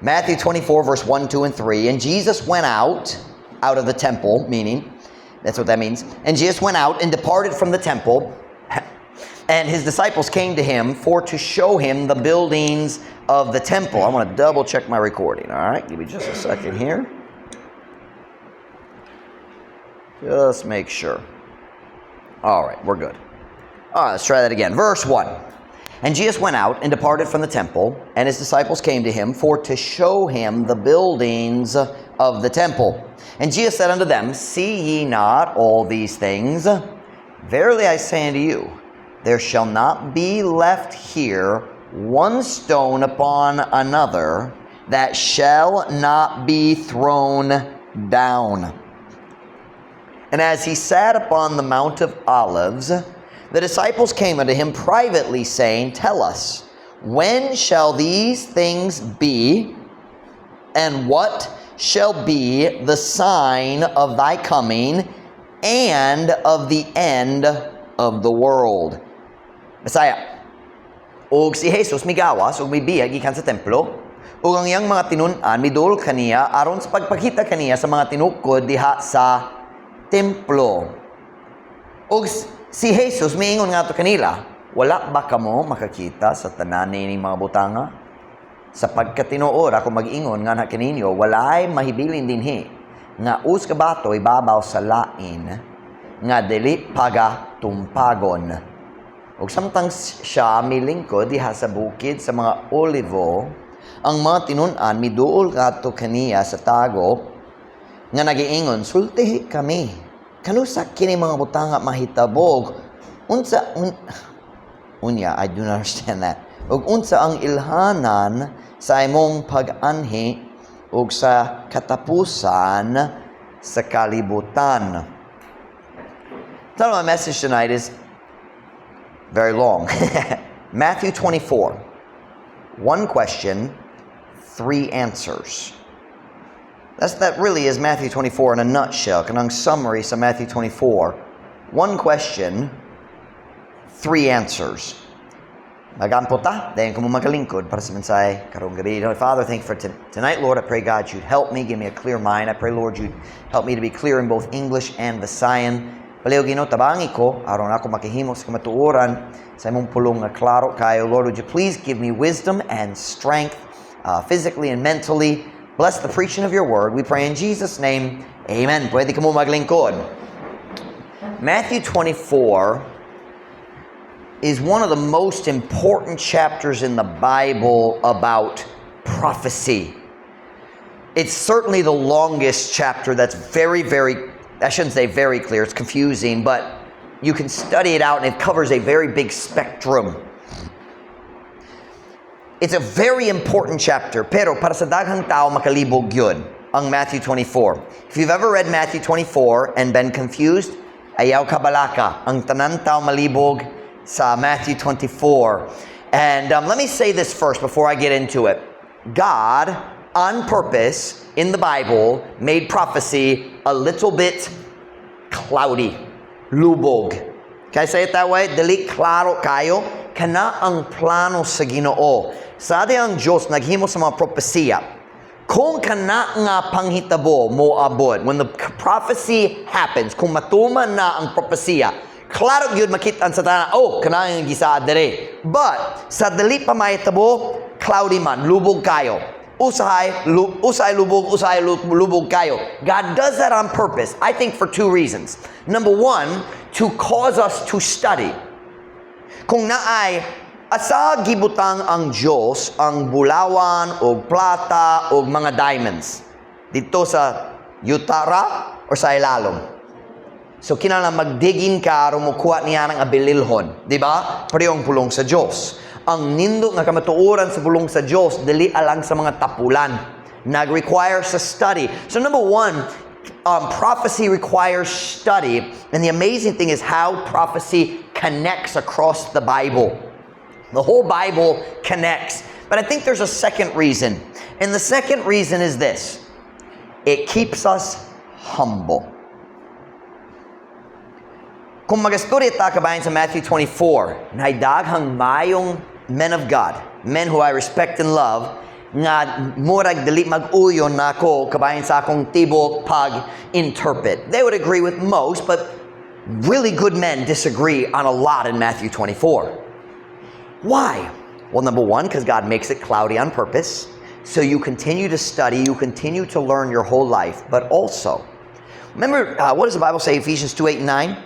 Matthew 24, verse 1, 2, and 3. And Jesus went out of the temple, meaning, that's what that means. And Jesus went out and departed from the temple, and his disciples came to him to show him the buildings of the temple. I want to double check my recording, all right? Give me just a second here. Just make sure. All right, we're good. All right, let's try that again. Verse 1. And Jesus went out and departed from the temple, and his disciples came to him to show him the buildings of the temple. And Jesus said unto them, See ye not all these things? Verily I say unto you, there shall not be left here one stone upon another that shall not be thrown down. And as he sat upon the Mount of Olives, the disciples came unto him privately, saying, Tell us, when shall these things be, and what shall be the sign of thy coming and of the end of the world? Messiah. Og si Jesus migawas og mibiyag ikan sa templo, ug ang iyang mga tinun-an midul kaniya aron sa pagpakita kaniya sa mga tinukod diha sa templo. Og si Jesus miingon nga to kanila, wala ba kamo makakita sa tanan nining mga butanga? Sapagkat tinuod ako mag-ingon nga na kaninyo, walay mahibilin dinhi nga us kabato ibabaw sa lain nga dili paga tumpagon. Og samtang siya milingkod diha sa bukid sa mga olivo, ang mga tinun-an miduol kadto kaniya sa tago nga nagiingon, sultihi kami. Kanusa kini mga butanga mahitabog? Unya, I do not understand that. Ug unsa ang ilhanan sa imong pag-anhi ug sa katapusan sa kalibutan. So my message tonight is very long. Matthew 24. One question, 3 answers. That really is Matthew 24 in a nutshell. Kanang summary sa Matthew 24. One question, 3 answers. Magampo ta, dayon ko mo magalingkod para sa mensahe karong gabi. Father, thank you for tonight, Lord. I pray, God, you'd help me, give me a clear mind. I pray, Lord, you'd help me to be clear in both English and Visayan. Paleo Ginoo, tabangi ko, aron ako makihimo sa kamatuoran sa imong pulong nga klaro kayo. Lord, would you please give me wisdom and strength, physically and mentally. Bless the preaching of your word. We pray in Jesus' name. Amen. Pwede ka mo maglingkod. Matthew 24 is one of the most important chapters in the Bible about prophecy. It's certainly the longest chapter that's very, I shouldn't say very clear, it's confusing, but you can study it out and it covers a very big spectrum. It's a very important chapter, pero para sa daghang tao makalibog yun, ang Matthew 24. If you've ever read Matthew 24 and been confused, ayaw kabalaka, ang tanan tao malibog sa Matthew 24. And let me say this first before I get into it. God, on purpose, in the Bible, made prophecy a little bit cloudy, lubog. Can I say it that way? Dili klaro kayo, kana ang plano sa Ginoo. Sa ang Diyos naghimo sa mga propesiya. Kung kana nga panghitabo mo abot, when the prophecy happens, kung matuman na ang propesiya, klaro gyud makitaan sa tanan, kana ang gisaad dere. But sa dili pa mahitabo, cloudy man, lubog kayo. Usay lubog kayo. God does that on purpose, I think for 2 reasons. Number 1, to cause us to study. Kung naay asa gibutang ang Diyos ang bulawan o plata o mga diamonds dito sa yutara o sa ilalom. So kinahanglan magdigin ka aron mokuha niya ng abililhon, di ba? Parehong pulong sa Diyos. Ang nindo nga kamatuoran sa pulong sa Diyos dili alang sa mga tapulan. Nag-require sa study. So number 1, prophecy requires study, and the amazing thing is how prophecy connects across the Bible. The whole Bible connects. But I think there's a second reason. And the second reason is this. It keeps us humble. Kung mag-study ta kabayan sa Matthew 24, na daghang mayong men of God, men who I respect and love, nga murag dili mag-uyon na ako kabayan sa akong tibok pag-interpret. They would agree with most, but really good men disagree on a lot in Matthew 24. Why? Well, number one, because God makes it cloudy on purpose. So you continue to study, you continue to learn your whole life. But also, remember, what does the Bible say, Ephesians 2, 8, and 9?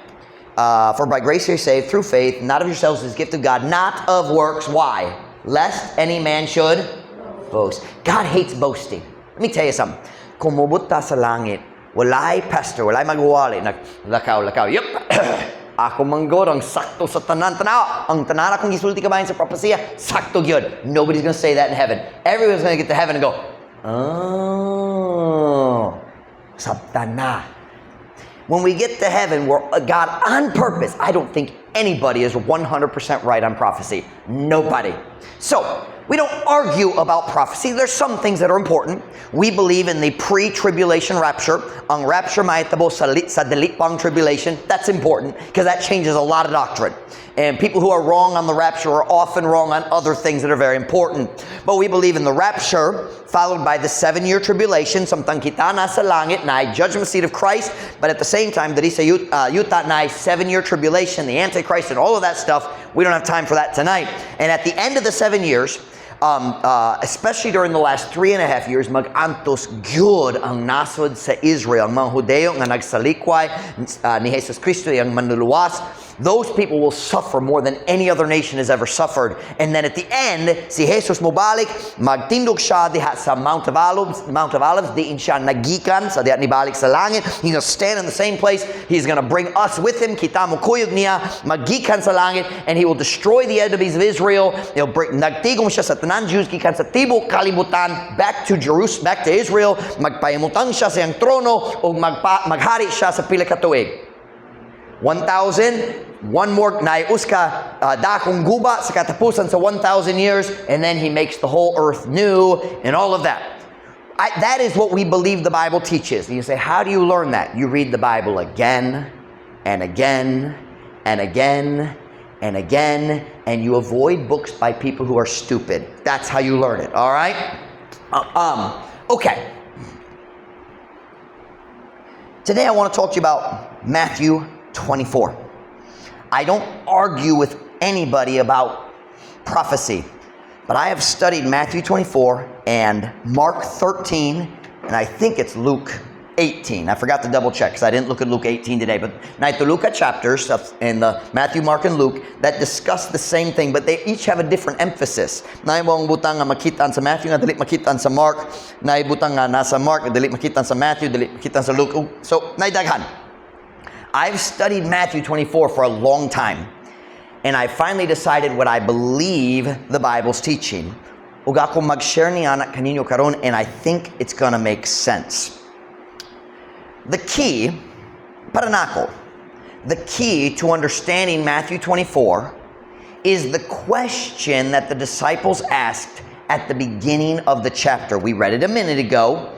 For by grace you're saved through faith, not of yourselves, is gift of God, not of works. Why? Lest any man should boast. God hates boasting. Let me tell you something. Kumubot ta sa langit, walay pastor, walay magwali, lakaw. Yup! Ako manggod ang sakto sa tanan. Tanaw, ang tanan akong gisulti kabayan sa propesya, sakto gyud. Nobody's going to say that in heaven. Everyone's going to get to heaven and go, oh, sabta na. When we get to heaven, we're God on purpose. I don't think anybody is 100% right on prophecy. Nobody. So, we don't argue about prophecy. There's some things that are important. We believe in the pre-tribulation rapture. Ang rapture mahitabo sa dili pang tribulation. That's important because that changes a lot of doctrine. And people who are wrong on the rapture are often wrong on other things that are very important. But we believe in the rapture, followed by the 7-year tribulation, samtang kita na sa langit, na judgment seat of Christ, but at the same time, dali sa yuta na 7-year tribulation, the Antichrist, and all of that stuff. We don't have time for that tonight. And at the end of the 7 years, especially during the last 3.5 years, mag-antos gyud ang nasod sa Israel. Ang mga Hudeo nga nagsalikway ni Jesus Cristo, ang manluluwas. Those people will suffer more than any other nation has ever suffered. And then at the end, si Jesus mobalik, magtindog siya diha sa Mount of Olives, diin siya nagikan, sa diha nibalik sa langit. He's going to stand in the same place. He's going to bring us with him. Kita mo kuyog niya, magikan sa langit, and he will destroy the enemies of Israel. He'll bring, nagtigom siya sa tanan Jews, gikan sa tibok kalibutan, back to Jerusalem, back to Israel, magpayamutang siya sa iyang trono, o maghari siya sa pila ka tuig. 1,000, one more naius ka dakong guba sa katapusan sa 1,000 years, and then he makes the whole earth new and all of that. That is what we believe the Bible teaches. And you say, how do you learn that? You read the Bible again and again and again and again, and you avoid books by people who are stupid. That's how you learn it, all right? Okay. Today I want to talk to you about Matthew 24. I don't argue with anybody about prophecy, but I have studied Matthew 24 and Mark 13, and I think it's Luke 18. I forgot to double check because I didn't look at Luke 18 today, but Luke chapters in the Matthew, Mark, and Luke that discuss the same thing, but they each have a different emphasis. Naibang butang nga makitaan sa Matthew, nga dili makitaan sa Mark, naibutang nga nasa Mark, nga dili makitaan sa Matthew, dili makitaan sa Luke. So, naidaghan. I've studied Matthew 24 for a long time, and I finally decided what I believe the Bible's teaching. Ug ako mag-share niya na kaninyo karon, and I think it's gonna make sense. The key, para nako, the key to understanding Matthew 24 is the question that the disciples asked at the beginning of the chapter. We read it a minute ago.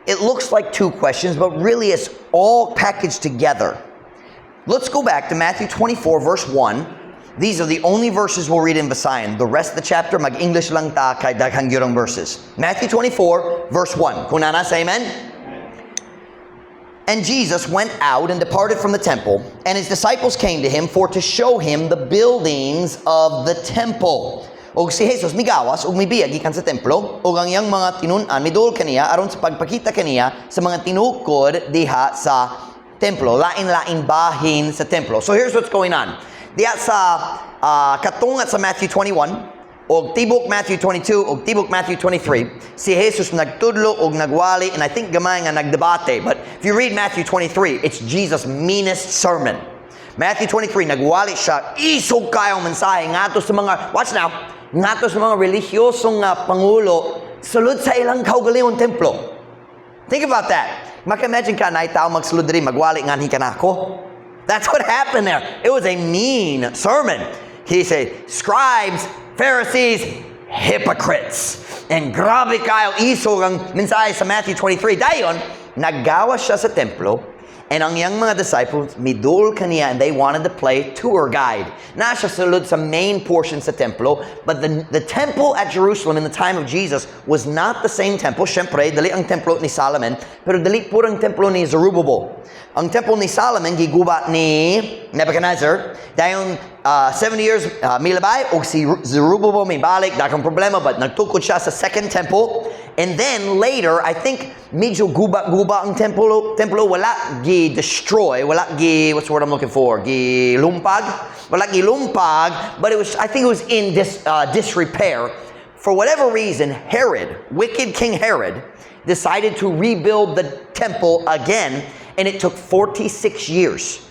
It looks like two questions, but really it's all packaged together. Let's go back to Matthew 24, verse 1. These are the only verses we'll read in Visayan. The rest of the chapter, mag-English lang ta kay daghang gyudong verses. Matthew 24, verse 1. Kung nana, say amen? And Jesus went out and departed from the temple, and his disciples came to him for to show him the buildings of the temple. Og si Jesus migawas ug mibiyag gikan sa templo, ug ang iyang mga tinun-an midul kaniya aron sa pagpakita kaniya sa mga tinukod diha sa templo, lain-lain bahin sa templo. So here's what's going on. Diha sa katungat sa Matthew 21, og tibok Matthew 22, og tibok Matthew 23, si Jesus nagtudlo og nagwali, and I think gamay nga nagdebate. But if you read Matthew 23, it's Jesus' meanest sermon. Matthew 23, nagwali siya, isog kayong mensahe ngato sa mga, watch now, ngato sa mga relihiyosong pangulo, sulod sa ilang kaugalingong templo. Think about that. Maka-imagine ka na itaw magsulod diri, magwali nga ka na ako. That's what happened there. It was a mean sermon. He said, scribes, Pharisees, hypocrites. And grabe kayo isog ang mensahe sa Matthew 23. Dayon, naggawa siya sa templo, And ang iyang mga disciples, midul kaniya, and they wanted to play tour guide. Na siya sulod sa main portion sa templo, but the temple at Jerusalem in the time of Jesus was not the same temple. Siyempre, dali ang templo ni Solomon, pero dali purang templo ni Zerubbabel. Ang temple ni Solomon, giguba ni Nebuchadnezzar, dahil 70 years milabay, o si Zerubbabel may balik, dakang problema, but nagtukod siya sa second temple. And then later, I think medyo guba ang templo wala destroy, wala what's the word I'm looking for? Lumpag, wala lumpag, but I think it was in disrepair. For whatever reason, Herod, wicked King Herod, decided to rebuild the temple again, and it took 46 years.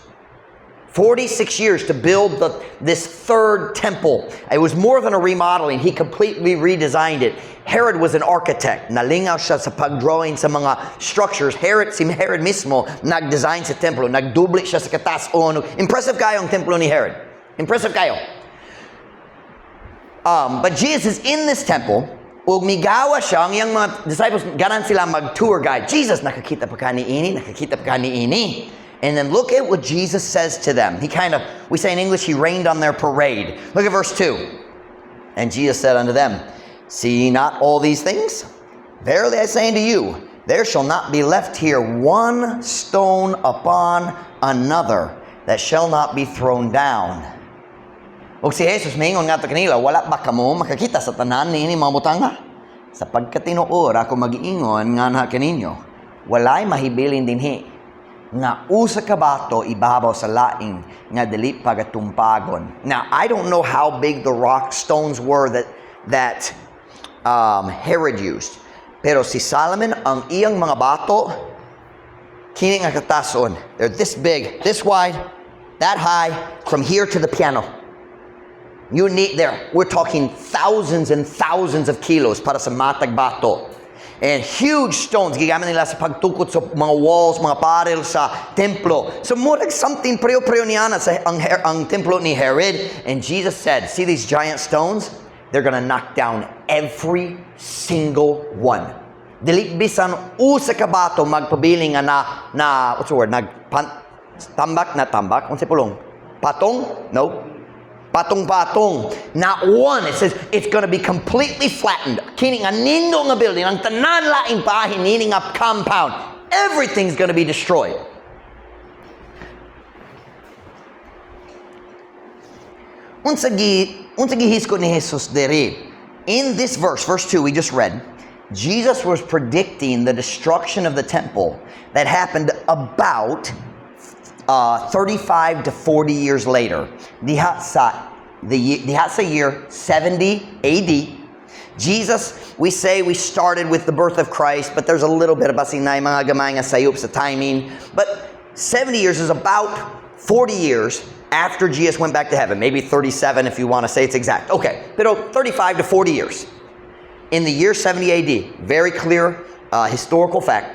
46 years to build this third temple. It was more than a remodeling. He completely redesigned it. Herod was an architect. Nalingaw siya sa pagdrawing sa mga structures. Si Herod mismo nag-design sa templo. Nagdubli siya sa kataas-on. Impressive kayo ang templo ni Herod. Impressive kayo. But Jesus is in this temple. Ug migawa siya, ang iyang mga disciples, ganan sila mag-tour guide. Jesus, nakakita pa ka ni ini? Nakakita pa ka ni ini? And then look at what Jesus says to them. We say in English, he rained on their parade. Look at verse 2. And Jesus said unto them, see ye not all these things? Verily I say unto you, there shall not be left here one stone upon another that shall not be thrown down. O si Jesus, mingon nga to kanila, wala ba kamo makakita sa tanan ni ini mga butanga? Sapagkat tinuod ako mag-iingon nga na kaninyo, walay mahibilin dinhi nga usa ka bato ibabaw sa laing nga dili pagatumpagon. Now, I don't know how big the rock stones were that Herod used. Pero si Solomon, ang iyang mga bato, kini nga katason. They're this big, this wide, that high, from here to the piano. We're talking thousands and thousands of kilos para sa matag bato. And huge stones, gigamit nila sa pagtukot sa mga walls, mga paril sa templo. So more like something preo-preo niya na sa ang templo ni Herod. And Jesus said, see these giant stones? They're gonna knock down every single one. Dili bisan usa ka bato magpabiling na what's the word? Tambak. Unsa pulong? Patong? No. Patong-patong. Not one. It says it's going to be completely flattened. Kining a nindo nga building. Ang tanan laing bahin, nining a compound. Everything's going to be destroyed. Unsa gihisko ni Jesus diri. In this verse 2 we just read, Jesus was predicting the destruction of the temple that happened about 35 to 40 years later. Diha sa year 70 AD. Jesus, we say we started with the birth of Christ, but there's a little bit of basinay mga gamay nga sayop sa timing. But 70 years is about 40 years after Jesus went back to heaven. Maybe 37 if you want to say it's exact. Okay, pero 35 to 40 years. In the year 70 AD, very clear historical fact,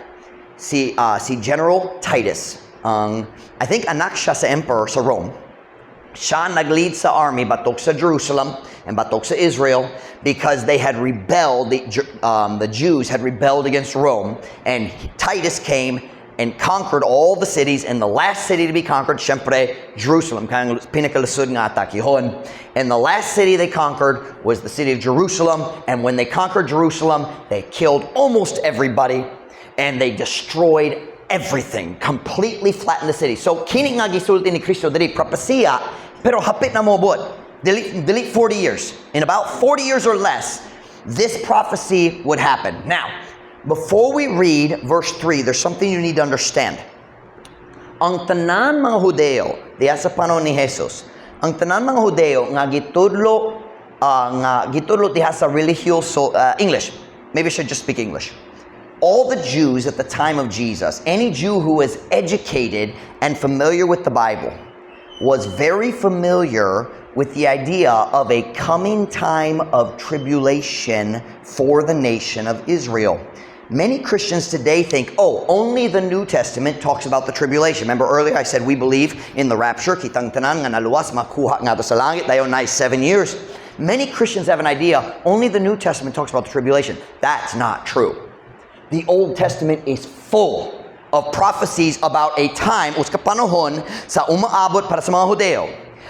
si General Titus, I think anak siya sa emperor sa Rome. Siya nag-lead sa army batok sa Jerusalem and batok sa Israel because they had rebelled, the Jews had rebelled against Rome, and Titus came and conquered all the cities, and the last city to be conquered, syempre, Jerusalem, kang pinakalusod nga atakihon. And the last city they conquered was the city of Jerusalem, and when they conquered Jerusalem, they killed almost everybody, and they destroyed everything, completely flattened the city. So kini nga gisulti ni Kristo diri propesya, pero hapit na mobot. Delete 40 years. In about 40 years or less, this prophecy would happen. Now, before we read verse 3, there's something you need to understand. Ang tanan mga Hudeo, diya sa panahon ni Jesus, ang tanan mga Hudeo nga gitudlo diha sa religyoso English. Maybe I should just speak English. All the Jews at the time of Jesus, any Jew who was educated and familiar with the Bible, was very familiar with the idea of a coming time of tribulation for the nation of Israel. Many Christians today think, only the New Testament talks about the tribulation. Remember earlier I said we believe in the rapture, kitang tanan nga naluwas makuha nga sa langit, dayon na 7 years. Many Christians have an idea, only the New Testament talks about the tribulation. That's not true. The Old Testament is full of prophecies about a time, uska panahon sa umaabot para sa mga Hudeo.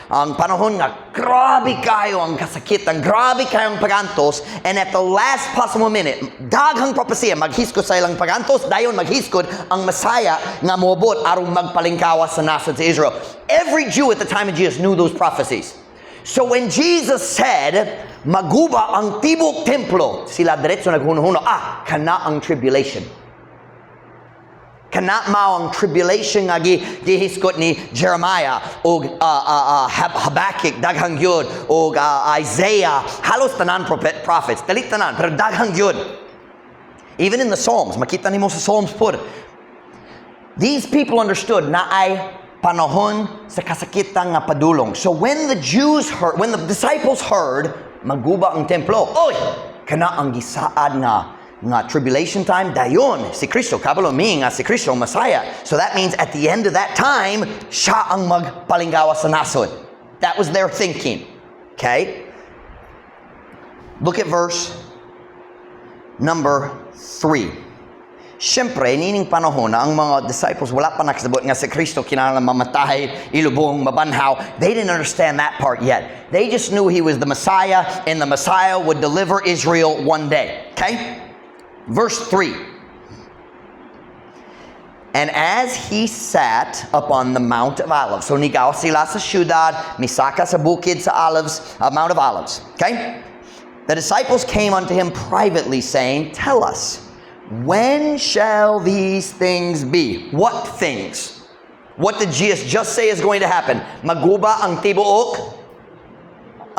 Ang panahon nga, grabe kayo ang kasakitan, grabe kayo ang pagantos, and at the last possible minute, daghang propesya, maghiskod sa ilang pagantos, dayon maghiskod ang Messiah nga moabot aron magpalingkawas sa nasod sa Israel. Every Jew at the time of Jesus knew those prophecies. So when Jesus said, maguba ang tibok templo, sila diretso naghuno-huno, kana ang tribulation. Kana mao ang tribulation nga gihiskot ni Jeremiah o Habakkuk daghang gyud o Isaiah, halos tanan prophets, dali tanan pero daghang gyud. Even in the Psalms, makita nimo sa Psalms pod. These people understood na ay panahon sa kasakitan nga padulong. So when the disciples heard maguba ang templo, oy, kana ang gisaad nga tribulation time, dayon si Kristo, kabalo mi nga si Kristo Messiah. So that means at the end of that time, siya ang magpalinggawa sa nasod. That was their thinking. Okay? Look at verse number 3. Siyempre, nining panahon na ang mga disciples wala pa nakasabot nga si Kristo kinahanglan mamatay, ilubong, mabanhaw. They didn't understand that part yet. They just knew he was the Messiah and the Messiah would deliver Israel one day. Okay? Verse 3. And as he sat upon the Mount of Olives. So nigaw sila sa syudad, misaka sa bukid sa Olives, Mount of Olives. Okay? The disciples came unto him privately saying, tell us, when shall these things be? What things? What did Jesus just say is going to happen? Maguba ang tibuok?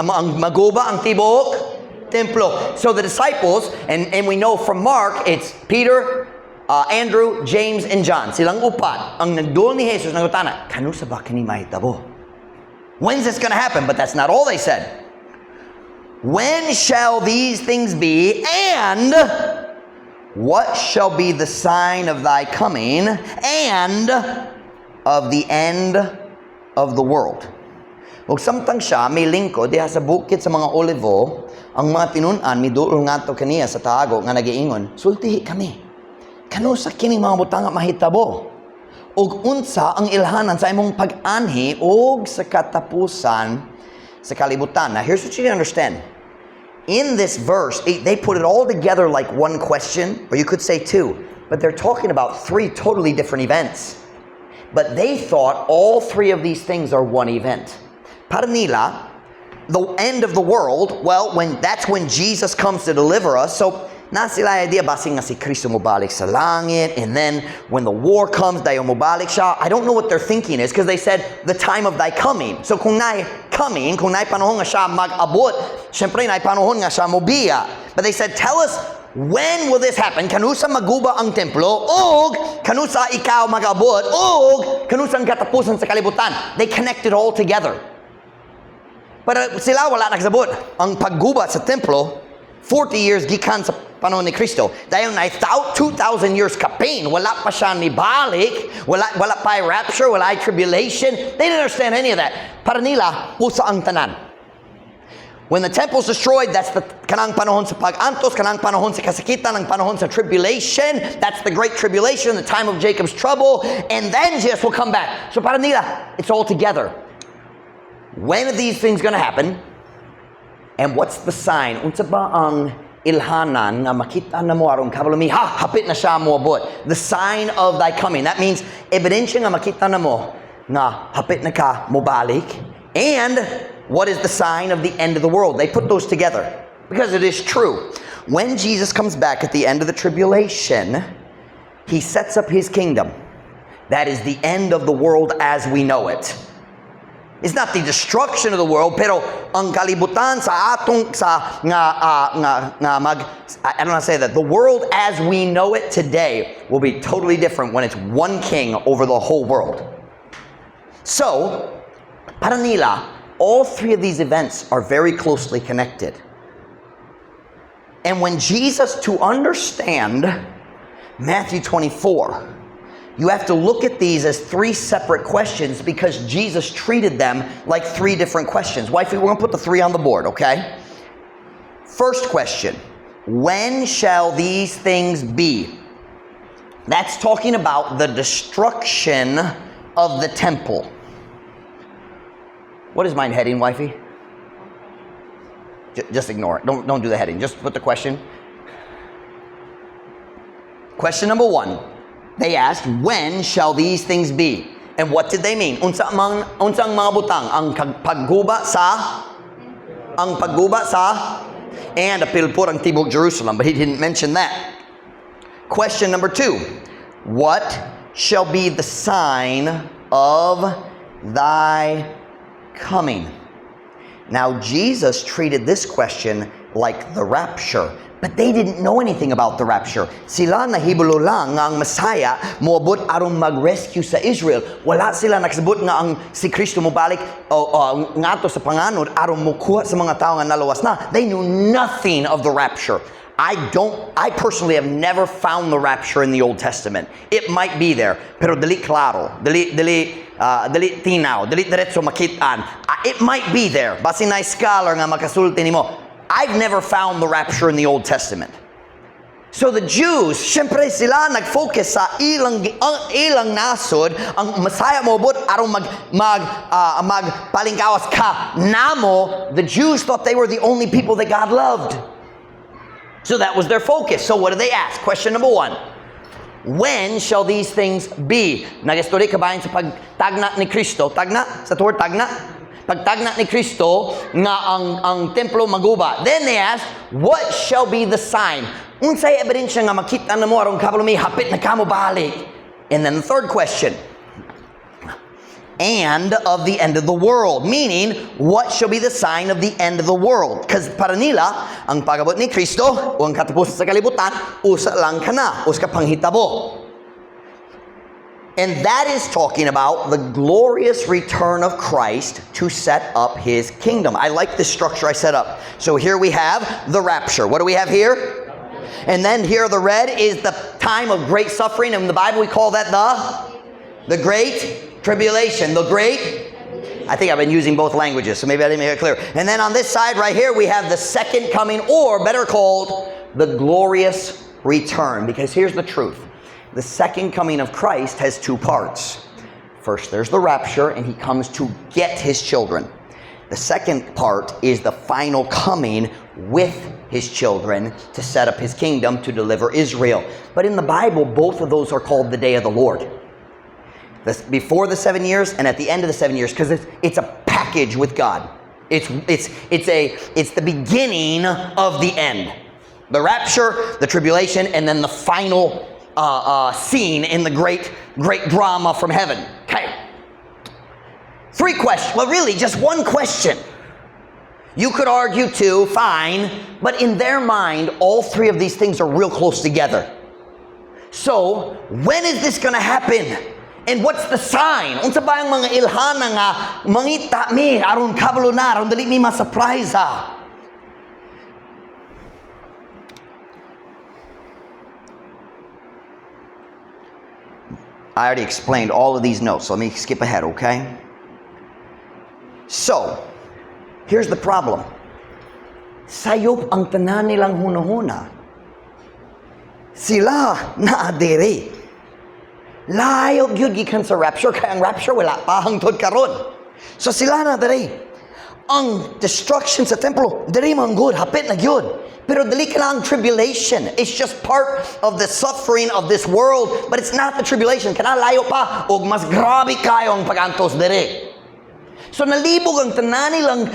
Maguba ang tibuok? Templo. So the disciples, and we know from Mark, it's Peter, Andrew, James, and John. Silang upat. Ang nagduol ni Jesus, nagutana, kanu sa ba kini mahitabo? When's this going to happen? But that's not all they said. When shall these things be, and what shall be the sign of thy coming, and of the end of the world? Ug samtang siya may lingkod diha sa bukid sa mga olivo, ang mga tinun-an miduol ngadto kaniya sa taago nga nagiingon, sultihi kami. Kano sa kining mga butang nga mahitabo? Ug unsa ang ilhanan sa imong pag-anhi ug sa katapusan sa kalibutan? Now here's what you need to understand. In this verse, they put it all together like one question, or you could say two, but they're talking about three totally different events. But they thought all three of these things are one event. Para nila, the end of the world, well, that's when Jesus comes to deliver us. So, na sila idea basi nga si Kristo mobalik sa langit, and then when the war comes, dayo mobalik siya. I don't know what their thinking is because they said the time of thy coming. So kung na'y coming, kung na'y panahon nga siya mag-abot, syempre na'y panahon nga siya mobiya. But they said, tell us, when will this happen? Kanusa maguba ang templo, og kanusa ikaw mag-abot, og kanusa ang katapusan sa kalibutan. They connected all together. Pero sila wala nagsabot. Ang pagguba sa templo, 40 years gikan sa panahon ni Kristo. Dahil na 2,000 years kapain, wala pa siya ni balik, wala pa rapture, wala tribulation. They didn't understand any of that. Para nila, usa ang tanan. When the temple's destroyed, that's the kanang panahon sa pag-antos, kanang panahon sa kasakitan, ang panahon sa tribulation. That's the great tribulation, the time of Jacob's trouble. And then Jesus will come back. So para nila, it's all together. When are these things going to happen? And what's the sign? Unsa ba ang ilhanan nga makita na mo aron kabalumi hapit na siya moabot? The sign of thy coming. That means ebidensya nga makita na mo nga hapit na ka mobalik. And what is the sign of the end of the world? They put those together because it is true. When Jesus comes back at the end of the tribulation, he sets up his kingdom. That is the end of the world as we know it. It's not the destruction of the world, pero ang kalibutan sa atong I don't want to say that. The world as we know it today will be totally different when it's one king over the whole world. So, para nila, all three of these events are very closely connected. And when Jesus, to understand Matthew 24, you have to look at these as three separate questions because Jesus treated them like three different questions. Wifey, we're going to put the three on the board, okay? First question, when shall these things be? That's talking about the destruction of the temple. What is mine heading, wifey? Just ignore it. Don't do the heading. Just put the question. Question number 1. They asked, when shall these things be? And what did they mean? Unsang mga butang? Ang pagguba sa and apilpur ang tibok Jerusalem, but he didn't mention that. Question number 2. What shall be the sign of thy coming? Now, Jesus treated this question like the rapture, but they didn't know anything about the rapture. Sila nahibulo lang nga ang Messiah moabot aron mag-rescue sa Israel. Wala sila nakasabot nga ang si Kristo mobalik nga ato sa panganod aron mokuha sa mga tao nga nalawas na. They knew nothing of the rapture. I personally have never found the rapture in the Old Testament. It might be there, pero dili klaro, dili tinaw, dili diretso makitaan. It might be there. Basin na scholar nga makasulti nimo. I've never found the rapture in the Old Testament. So the Jews, syempre sila nag-focus sa ilang nasod, ang Messiah moabot aron magpalingkawas ka namo. The Jews thought they were the only people that God loved. So that was their focus. So what did they ask? Question number 1. When shall these things be? Nag-story ka ba sa pagtagna ni Kristo? Tagna? Sa tuword tagna? Pagtagna ni Kristo nga ang templo maguba. Then they asked, what shall be the sign? Unsay ebidensya nga makita na mo aron kabalo hapit na kamo balik? And then the third question. And of the end of the world. Meaning, what shall be the sign of the end of the world? Because para nila, ang pagabot ni Kristo, o ang katapusan sa kalibutan, usa lang ka na, usa ka panghitabo. And that is talking about the glorious return of Christ to set up His kingdom. I like this structure I set up. So here we have the rapture. What do we have here? And then here the red is the time of great suffering. In the Bible we call that the great tribulation. The great, I think I've been using both languages, so maybe I didn't make it clear. And then on this side right here, we have the second coming, or better called, the glorious return. Because here's the truth. The second coming of Christ has 2 parts. First, there's the rapture, and He comes to get His children. The second part is the final coming with His children to set up His kingdom to deliver Israel. But in the Bible, both of those are called the day of the Lord. Before the 7 years and at the end of the 7 years, because it's a package with God. It's the beginning of the end. The rapture, the tribulation, and then the final scene in the great drama from heaven. Okay. 3 questions. Well, really, just 1 question. You could argue 2, fine, but in their mind, all 3 of these things are real close together. So, when is this going to happen? And what's the sign? Unsa ba ang mga ilhana nga mangita mi aron kabalo na aron dali mi ma-surprise ha? I already explained all of these notes, so let me skip ahead, okay? So, here's the problem. Sayop ang tanan nilang hunahuna. Sila naadiri. Layo gyud gikan sa rapture, kaya ang rapture wala pa hangtod karon. So sila na diri. Ang destruction sa templo, diri man good, hapit na gyud. Pero dili ka lang tribulation. It's just part of the suffering of this world, but it's not the tribulation. Kana layo pa og mas grabe kayo ang pagantos diri. So nalibog ang tanan nilang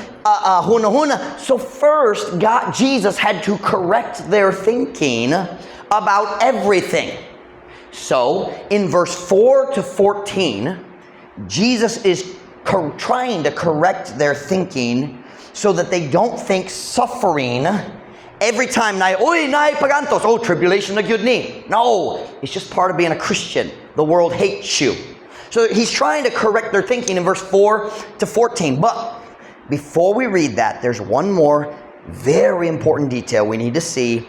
hunahuna. So first, Jesus had to correct their thinking about everything. So, in verse 4 to 14, Jesus is trying to correct their thinking so that they don't think suffering every time na pagantos, tribulation na gyud ni. No, it's just part of being a Christian. The world hates you. So he's trying to correct their thinking in verse 4 to 14. But before we read that, there's one more very important detail we need to see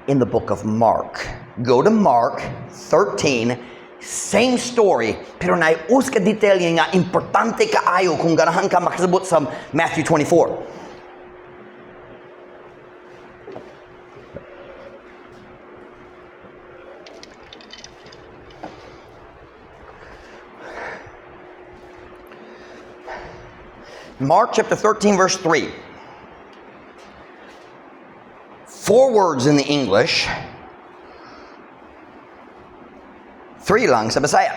in the book of Mark. Go to Mark 13, same story, pero naius ka detalye nga importante kaayo kung ganahan ka makasabot sa Matthew 24. Mark chapter 13, verse 3. 4 words in the English. 3 lang sa Bisaya.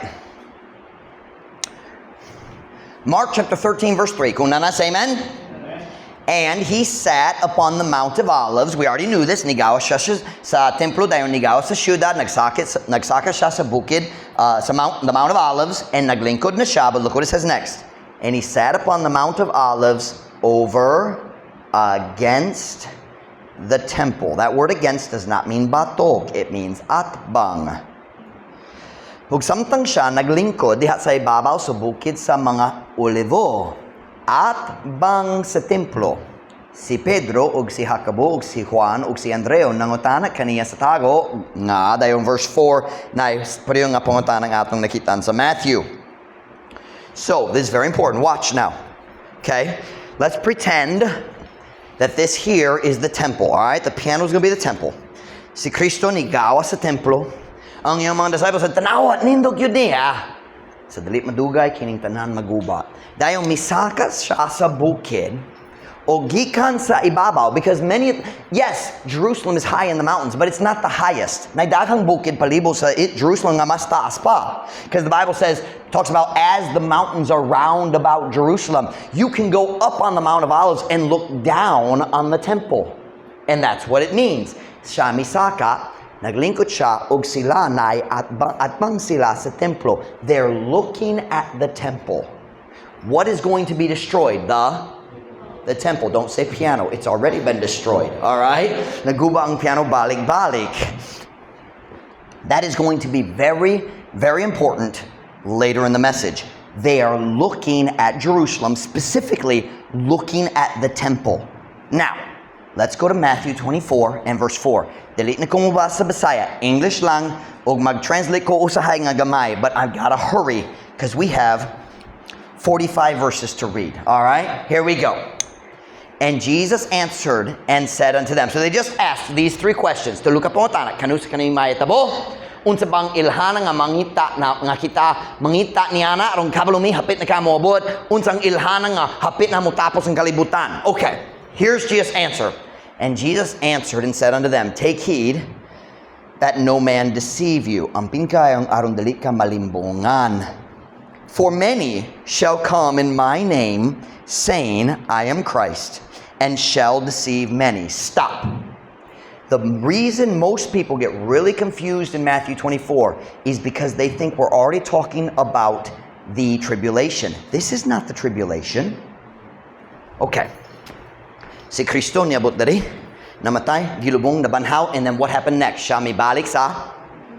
Mark chapter 13, verse 3. Kung nana, say amen? And he sat upon the Mount of Olives. We already knew this. Nigawa siya sa templo dayon, nigawa sa syudad. Nagsaka siya sa bukid, the Mount of Olives, and naglingkod na siya. But look what it says next. And he sat upon the Mount of Olives over against the temple. That word against does not mean batog. It means atbang. Ug samtang siya naglingkod diha sa ibabaw sa bukid sa mga olivo. At bang sa templo, si Pedro ug si Jacobo ug si Juan ug si Andreo nangutana kaniya sa tago nga dayon verse 4 na pareho nga pangutana nga atong nakitaan sa Matthew. So, this is very important. Watch now. Okay? Let's pretend that this here is the temple. All right? The piano is going to be the temple. Si Kristo nigawa sa templo. Ang iyang mga disciples said, "Tanawa, nindog yun niya." Sa dalit madugay, kining tanan maguba. Dahil misakas siya sa bukid, o gikan sa ibabaw, because yes, Jerusalem is high in the mountains, but it's not the highest. Naidaghang bukid palibot sa Jerusalem nga mas taas pa. Because the Bible talks about as the mountains are round about Jerusalem, you can go up on the Mount of Olives and look down on the temple. And that's what it means. Siya misaka, naglingkod siya, og sila nay atbang sila sa templo. They're looking at the temple. What is going to be destroyed? The temple. Don't say piano. It's already been destroyed. All right? Naguba ang piano balik-balik. That is going to be very, very important later in the message. They are looking at Jerusalem, specifically looking at the temple. Now, let's go to Matthew 24 and verse 4. Dili na kong mubasa sa Bisaya. English lang, o mag-translate ko usahay nga gamay, but I've got to hurry because we have 45 verses to read. All right? Here we go. And Jesus answered and said unto them. So they just asked these 3 questions. Tuluka po tanak, kanus kanay mayatabo? Unsa bang ilhana nga mangita na nga kita mangita niana aron kabalumi hapit na kamoabot? Unsang ilhana nga hapit na mutapos ang kalibutan? Okay. Here's Jesus' answer. And Jesus answered and said unto them, Take heed that no man deceive you. Ampin kayong aron dali ka malimbungan. For many shall come in my name, saying, I am Christ, and shall deceive many. Stop. The reason most people get really confused in Matthew 24 is because they think we're already talking about the tribulation. This is not the tribulation. Okay. Si Kristo niabot dari, namatay, gilubong, nabanhaw, and then what happened next? Siya may balik sa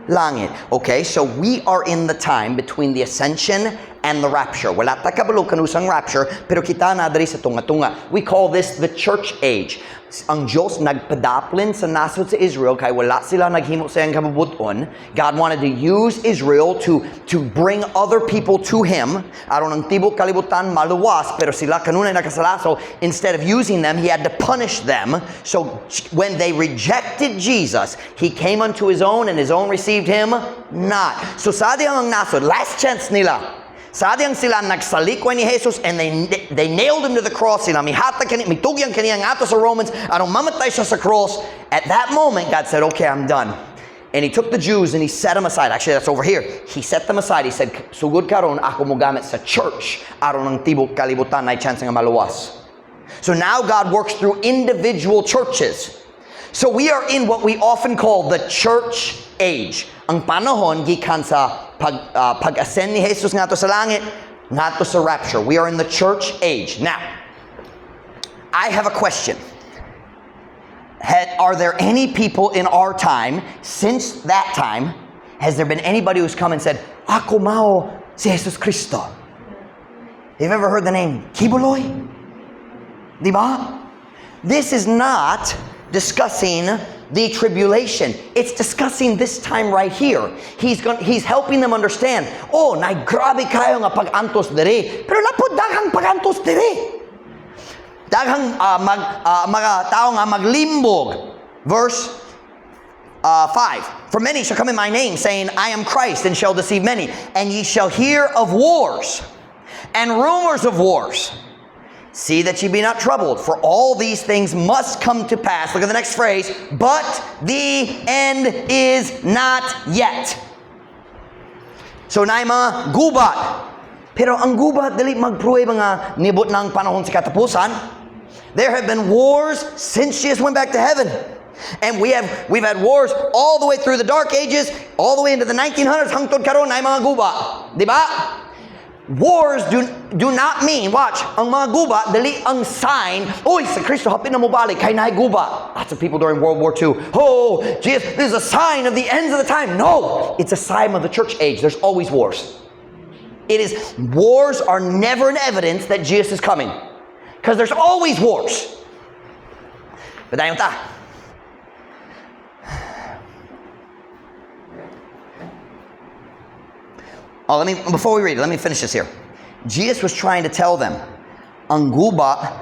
langit. Okay, so we are in the time between the ascension and the rapture. Wala ta kabalo kanusang rapture, pero kita na dari sa tunga-tunga. We call this the church age. Ang Diyos nagpadaplin sa nasod sa Israel kay wala sila naghimo sa iyang kabubuton. God wanted to use Israel to bring other people to Him. Aron ang tibok kalibutan maluwas, pero sila kanunay nakasala. So instead of using them, He had to punish them. So when they rejected Jesus, He came unto His own, and His own received Him not. So sa diyang ang nasod, last chance nila. Sa diyang sila nagsalikwa ni Jesus, and they nailed Him to the cross. Sila mitugyang kaniyang ato sa Romans, aron mamatay siya sa cross. At that moment, God said, okay, I'm done. And He took the Jews and He set them aside. Actually, that's over here. He set them aside. He said, sugod karon ako mo gamit sa church, aron ang tibok kalibutan na chance nga maluwas. So now God works through individual churches. So we are in what we often call the church age. Ang panahon gikan sa pag-ascend ni Jesus nga to sa langit, nga to sa rapture. We are in the church age. Now, I have a question. Are there any people in our time, since that time, has there been anybody who's come and said, Ako mao si Jesus Cristo? Have you ever heard the name Kibuloy? Diba? This is not discussing the tribulation. It's discussing this time right here. He's helping them understand, oh, grabe kayo nga pag-antos dere. Pero napod daghang pag-antos dere. Daghang mga tao nga maglimbog. Verse 5. For many shall come in my name, saying, I am Christ, and shall deceive many. And ye shall hear of wars, and rumors of wars. See that ye be not troubled, for all these things must come to pass. Look at the next phrase. But the end is not yet. So na mga gubat. Pero ang gubat dili magpruwe mga nibot ng panahon sa katapusan. There have been wars since Jesus went back to heaven. And we've had wars all the way through the Dark Ages, all the way into the 1900s, hangtod karon na mga guba. Di ba? Wars do not mean, watch, ang mga guba, dali ang sign, oy, sa Kristo, hapin na mo balik, kay naay guba. Lots of people during World War II, oh, Jesus, this is a sign of the ends of the time. No, it's a sign of the church age. There's always wars. Wars are never an evidence that Jesus is coming. Because there's always wars. But dayon ta. Before we read it, let me finish this here. Jesus was trying to tell them, ang guba,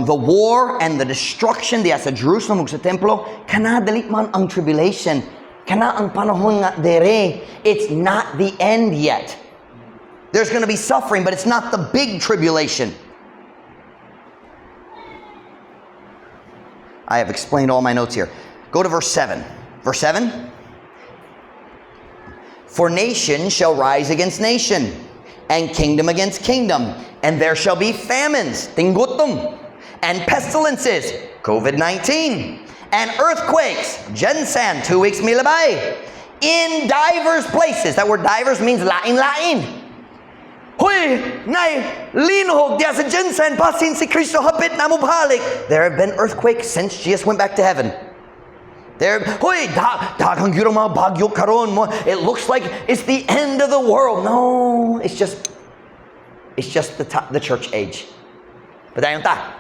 the war and the destruction diya sa Jerusalem ug sa templo, kana dali man ang tribulation, kana ang panahon nga dere. It's not the end yet. There's going to be suffering, but it's not the big tribulation. I have explained all my notes here. Go to verse 7. Verse 7. For nation shall rise against nation, and kingdom against kingdom, and there shall be famines, tinggutom, and pestilences, COVID-19, and earthquakes, Jensen, 2 weeks milabay, in divers places. That word divers means lain-lain. Hoy, nay, linuhog diya sa Jensen, pasin si Kristo hapit na mubalik. There have been earthquakes since Jesus went back to heaven. Daghang gyud mga bagyo karon mo. It looks like it's the end of the world. No, it's just the church age. But dayon ta.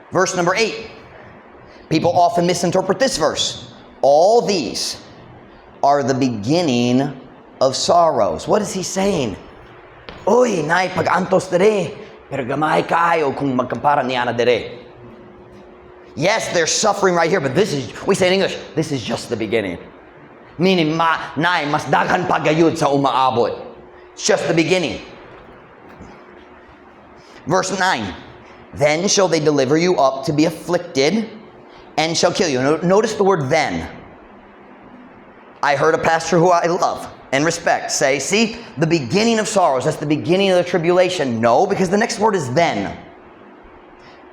Verse number 8. People often misinterpret this verse. All these are the beginning of sorrows. What is he saying? Oy, nay pag-antos dere, pero gamay kaayo kung magkampara niya na dere. Yes, there's suffering right here, but we say in English, this is just the beginning. Meaning, mas daghan pagayud sa umaabot. It's just the beginning. Verse 9. Then shall they deliver you up to be afflicted, and shall kill you. Notice the word then. I heard a pastor who I love and respect say, see, the beginning of sorrows, that's the beginning of the tribulation. No, because the next word is then.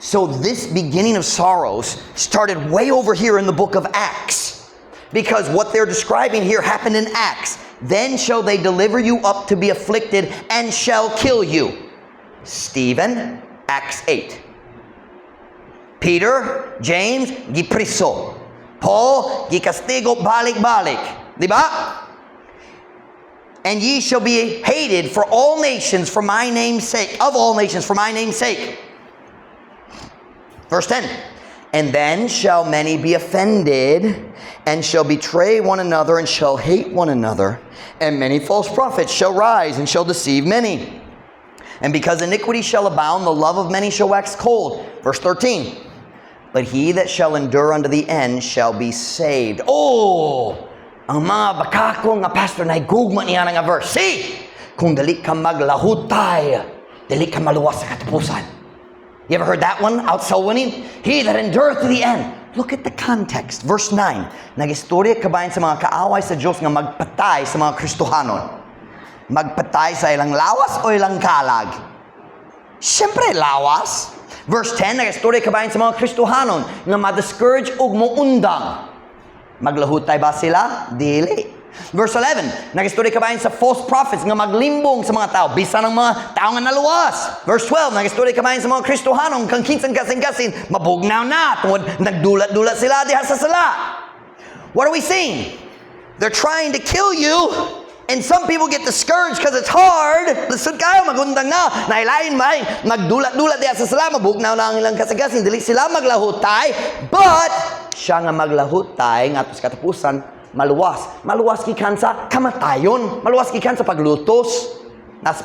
So this beginning of sorrows started way over here in the book of Acts. Because what they're describing here happened in Acts. Then shall they deliver you up to be afflicted and shall kill you. Stephen, Acts 8. Peter, James, gipriso. Paul, gikastigo balik-balik. Diba? And ye shall be hated for all nations for my name's sake. Of all nations for my name's sake. Verse 10. And then shall many be offended, and shall betray one another, and shall hate one another. And many false prophets shall rise, and shall deceive many. And because iniquity shall abound, the love of many shall wax cold. Verse 13. But he that shall endure unto the end shall be saved. Oh! Ang mga bakako nga pastor na igugma niya nga verse. See? Kung dali ka maglahutay, dali ka maluwas sa katapusan. You ever heard that one? Out soul winning? He that endureth to the end. Look at the context. Verse 9. Nag-istorya kabayan sa mga kaaway sa Diyos nga magpatay sa mga Kristohanon. Magpatay sa ilang lawas o ilang kalag? Siyempre, lawas. Verse 10. Nag-istorya kabayan sa mga Kristohanon nga ma-discourage ug muundang. Maglahutay ba sila? Dili. Verse 11, nag-istorya kabayan sa false prophets nga maglimbong sa mga tao, bisan ng mga tao nga naluwas. Verse 12, nag-istorya kabayan sa mga Kristohanong kang kinsan kasing-kasing, mabugnaw na, tungod nagdulat-dulat sila diha sa sala. What are we seeing? They're trying to kill you, and some people get discouraged because it's hard. Listen kayo, magundang na, nailain may, magdulat-dulat diha sa sala, mabugnaw na ang ilang kasing-kasing, dili sila maglahutay, but siya nga maglahutay, nga sa katapusan, maluwas gikan sa kamatayon, maluwas gikan sa paglutos,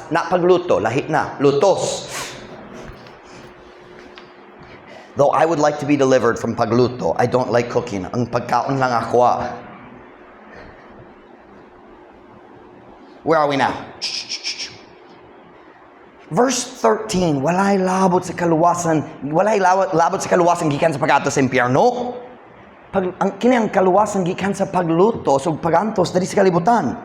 na pagluto, lahi na, lutos. Though I would like to be delivered from pagluto, I don't like cooking. Ang pagkaon lang ako. Where are we now? Verse 13, walay labot sa kaluwasan gikan sa pag-ato sa impyerno. Kini ang kaluwasan gikan sa paglutos ug pagantos diri sa kalibutan.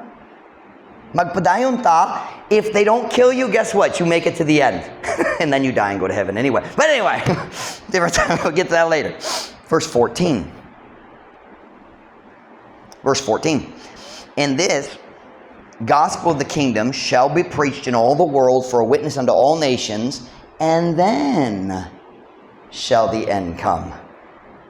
Magpadayon ta, if they don't kill you, guess what? You make it to the end. And then you die and go to heaven anyway. But anyway, different time, we'll get to that later. Verse 14. Verse 14. And this gospel of the kingdom shall be preached in all the world for a witness unto all nations, and then shall the end come.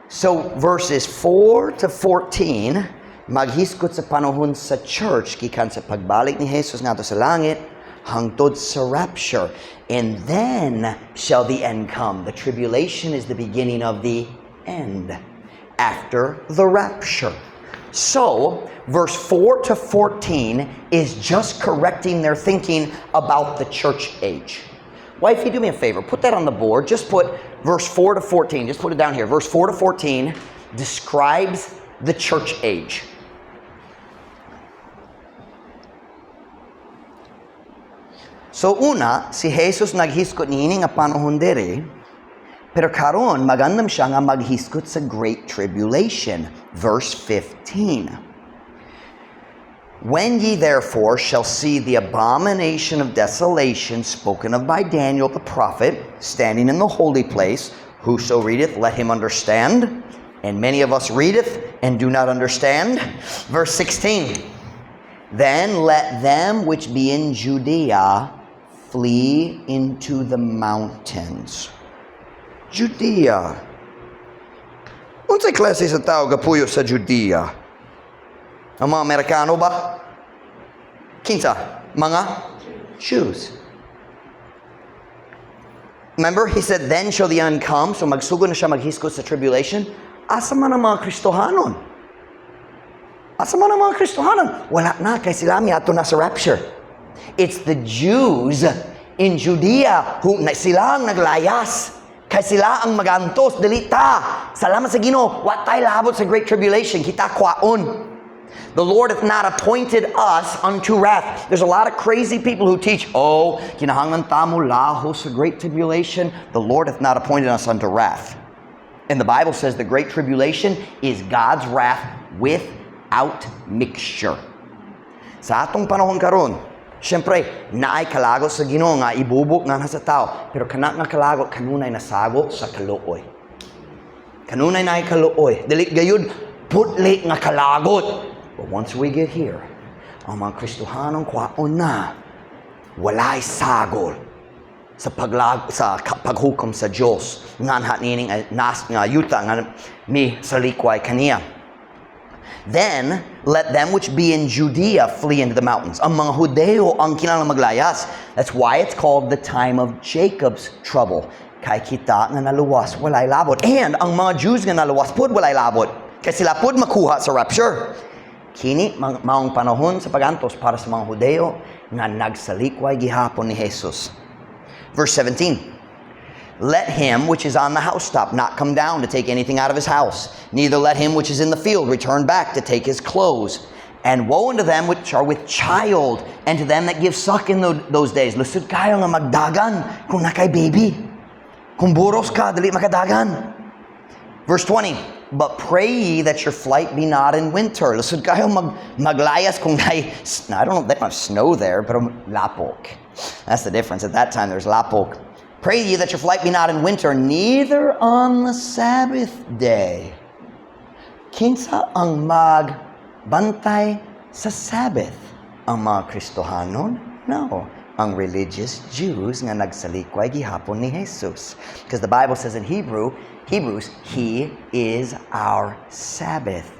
So verses 4 to 14, maghiskot sa panahon sa church, gikan sa pagbalik ni Jesus nga sa langit, hangtod sa rapture. And then shall the end come. The tribulation is the beginning of the end after the rapture. So, verse 4 to 14 is just correcting their thinking about the church age. Wifey, do me a favor. Put that on the board. Just put verse 4 to 14. Just put it down here. Verse 4 to 14 describes the church age. So una, si Jesus naghiskot niini nga panahon diri, pero karon magandam siya nga maghiskot sa Great Tribulation. Verse 15. When ye therefore shall see the abomination of desolation spoken of by Daniel the prophet, standing in the holy place, whoso readeth, let him understand. And many of us readeth and do not understand. Verse 16. Then let them which be in Judea flee into the mountains. Judea. Unsay klase sa tao gapuyo sa Judea? Ang mga Amerikano ba? Kinsa? Mga Jews. Remember, he said, then shall the end come. So magsugod na siya maghiskot sa tribulation. Asa man ang mga Kristohanon? Asa man ang mga Kristohanon? Wala na, kay sila miato na sa rapture. It's the Jews in Judea who sila ang naglayas. Kay sila ang magantos, delita. Salamat sa Ginoo, wa tay labot sa Great Tribulation, kita kwaon. The Lord hath not appointed us unto wrath. There's a lot of crazy people who teach, kinahanglan tamo laho sa Great Tribulation. The Lord hath not appointed us unto wrath. And the Bible says the Great Tribulation is God's wrath without mixture. Sa atong panahon karon, siyempre, naay kalagot sa Ginoo nga ibubok nga sa tao. Pero kana nga kalagot, kanunay nasago sa kaluoy. Kanunay naay kaluoy. Dili gayud, putli nga kalagot. But once we get here, ang mga Kristohanong kwaon na, walay sagol sa paghukom sa Diyos. Nga nining nga yuta nga mi sa likway kaniya. Then, let them which be in Judea flee into the mountains. Ang mga Hudeo ang kinalang maglayas. That's why it's called the time of Jacob's trouble. Kay kita nga naluwas, walay labot. And ang mga Jews nga naluwas pod, walay labot. Kay sila pod makuha sa rapture. Kini, maong panahon sa pagantos para sa mga Hudeo nga nagsalikway gihapon ni Jesus. Verse 17. Let him which is on the housetop not come down to take anything out of his house, neither let him which is in the field return back to take his clothes. And woe unto them which are with child, and to them that give suck in those days. Lusod kayo nga magdagan kung nakay baby. Kung buros ka, dali makadagan. Verse 20. But pray ye that your flight be not in winter. Lusod kayo maglayas kung I don't know if they have snow there, but lapok. That's the difference. At that time, there's lapok. Pray ye that your flight be not in winter, neither on the Sabbath day. Kinsa ang magbantay sa Sabbath? Ang mga Kristohanon? No. Ang religious Jews nga nagsalikway gihapon ni Jesus. Because the Bible says in Hebrews, He is our Sabbath.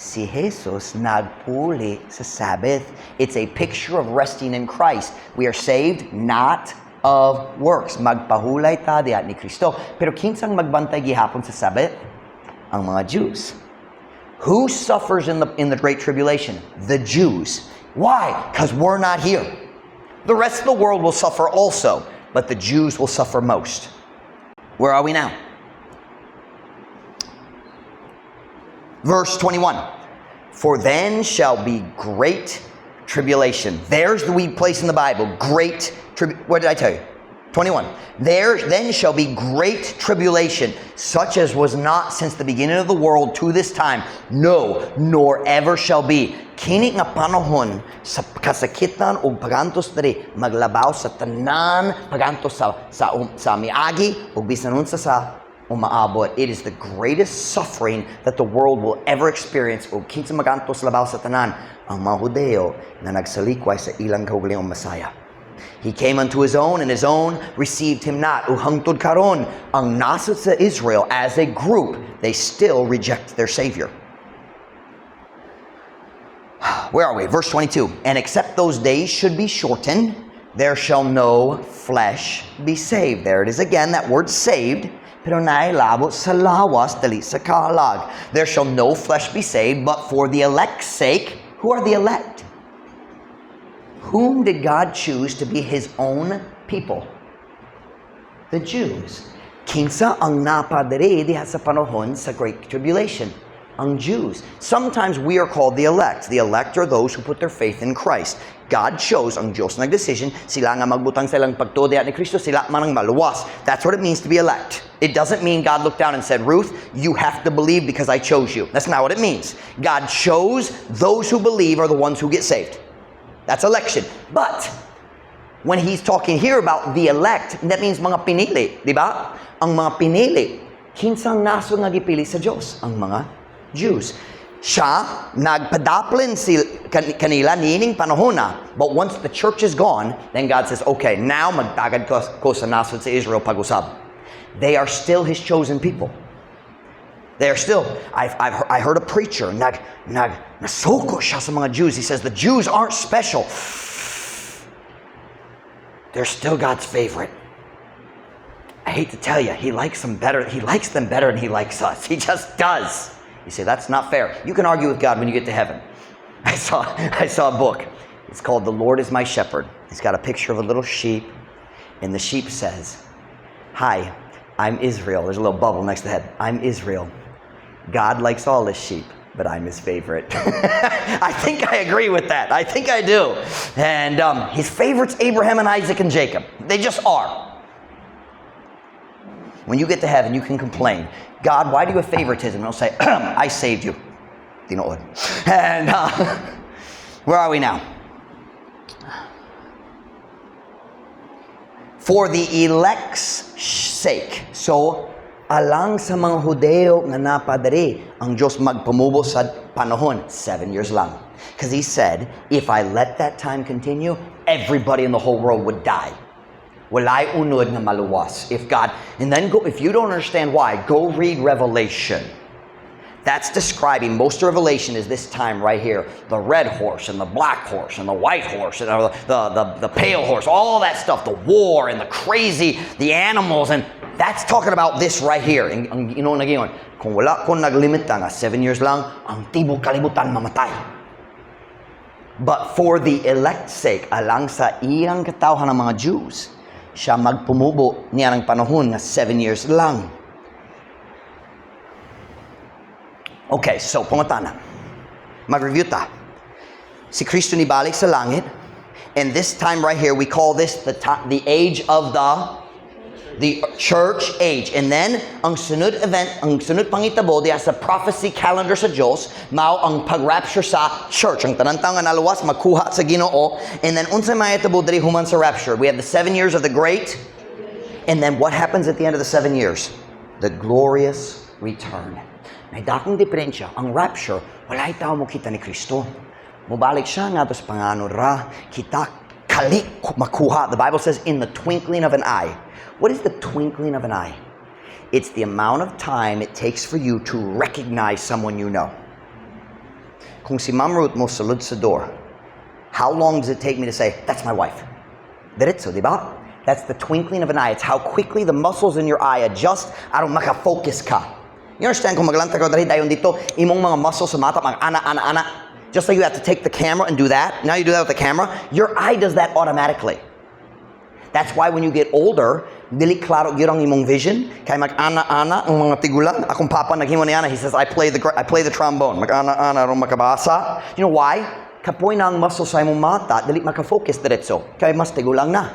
Si Jesus nagpuli sa Sabbath. It's a picture of resting in Christ. We are saved not of works. Magpahulay ta dihat ni Kristo. Pero kinsang magbantay gihapon sa Sabbath? Ang mga Jews. Who suffers in the Great Tribulation? The Jews. Why? Because we're not here. The rest of the world will suffer also, but the Jews will suffer most. Where are we now? Verse 21. For then shall be great tribulation. There's the weak place in the Bible. Great tribulation. What did I tell you? 21. There then shall be great tribulation, such as was not since the beginning of the world to this time, no, nor ever shall be. Kini nga panahon sa kasakitan o pagantos diri maglabaw sa tanan, pagantos sa miagi o bisan sa umaabot. It is the greatest suffering that the world will ever experience. O kinsa magantos labaw sa tanan, ang mga Hudeo na nagsalikway sa ilang kaugalingong Masaya. He came unto his own, and his own received him not. Uhangtod karon, ang nasod sa Israel as a group, they still reject their Savior. Where are we? Verse 22. And except those days should be shortened, there shall no flesh be saved. There it is again, that word saved. Pero nailabot sa lawas dali sa kalag. There shall no flesh be saved, but for the elect's sake. Who are the elect? Whom did God choose to be His own people? The Jews. Kinsa ang napadere diha sa panahon sa Great Tribulation? Ang Jews. Sometimes we are called the elect. The elect are those who put their faith in Christ. God chose, ang Diyos nagdesisyon, sila nga magbutang silang pagtudian ni Kristo, sila manang maluwas. That's what it means to be elect. It doesn't mean God looked down and said, Ruth, you have to believe because I chose you. That's not what it means. God chose those who believe are the ones who get saved. That's election. But when He's talking here about the elect, that means mga pinili, di ba? Ang mga pinili, kinsang naso nga gipili sa Diyos? Ang mga Jews. Siya, nagpadaplin kanila nining panahon na. But once the church is gone, then God says, okay, now magtagad ko sa nasod sa Israel pag-usab. They are still His chosen people. They are still, I heard a preacher, nasoko siya sa mga Jews. He says, the Jews aren't special. They're still God's favorite. I hate to tell you, He likes them better. He likes them better than He likes us. He just does. You say, that's not fair. You can argue with God when you get to heaven. I saw a book. It's called The Lord is My Shepherd. It's got a picture of a little sheep, and the sheep says, hi, I'm Israel. There's a little bubble next to the head. I'm Israel. God likes all His sheep, but I'm His favorite. I think I agree with that. I think I do. And His favorites, Abraham and Isaac and Jacob. They just are. When you get to heaven, you can complain. God, why do you have favoritism? And He'll say, I saved you. You know what? And where are we now? For the elect's sake. So, alang sa mga Hudeo nga napadari, ang Diyos magpamubo sa panahon, 7 years lang. Because He said, if I let that time continue, everybody in the whole world would die. Walay unod na maluwas. If God, and then go, if you don't understand why, go read Revelation. That's describing, most of Revelation is this time right here. The red horse and the black horse and the white horse and the pale horse, all that stuff, the war and the crazy, the animals, and that's talking about this right here. You know, nagingon, kung wala ko naglimita nga 7 years lang, ang tibok kalibutan mamatay. But for the elect's sake, alang sa iyang katawhan ng mga Jews, siya magpumubo niya ng panahon na 7 years lang. Okay, so pumunta na. Mag-review ta. Si Kristo ni balik sa langit, and this time right here, we call this the age of the church age. And then, ang sunod event, ang sunod pangitabo, diya sa prophecy calendar sa Diyos, mao ang pag-rapture sa church. Ang tanang-tang nga naluwas, magkuha sa Ginoo. And then, unsay mahitabo diri human sa rapture. We have the 7 years of the great. And then, what happens at the end of the 7 years? The glorious return. May dakong diferensya. Ang rapture, walay tao mo kita ni Kristo. Mubalik siya nga sa panganod ra. Kita kalik makuha. The Bible says, in the twinkling of an eye. What is the twinkling of an eye? It's the amount of time it takes for you to recognize someone you know. Kung si Ma'am Ruth mo salud sa door, how long does it take me to say, that's my wife? Diretso, di ba? That's the twinkling of an eye. It's how quickly the muscles in your eye adjust aron makafocus ka. You understand kung maglanta ka dahil dayon dito, imong mga muscles sa mata, mag-ana. Just like you have to take the camera and do that. Now you do that with the camera. Your eye does that automatically. That's why when you get older, dili klaro gyud ang imong vision. Kay mag-ana-ana ang mga tigulang. Akong papa naghimo niya, he says, I play the trombone. Mag-ana-ana ron makabasa. You know why? Kapoy na ang muscle sa imong mata, dili makafocus diretso. Kay mas tigulang na.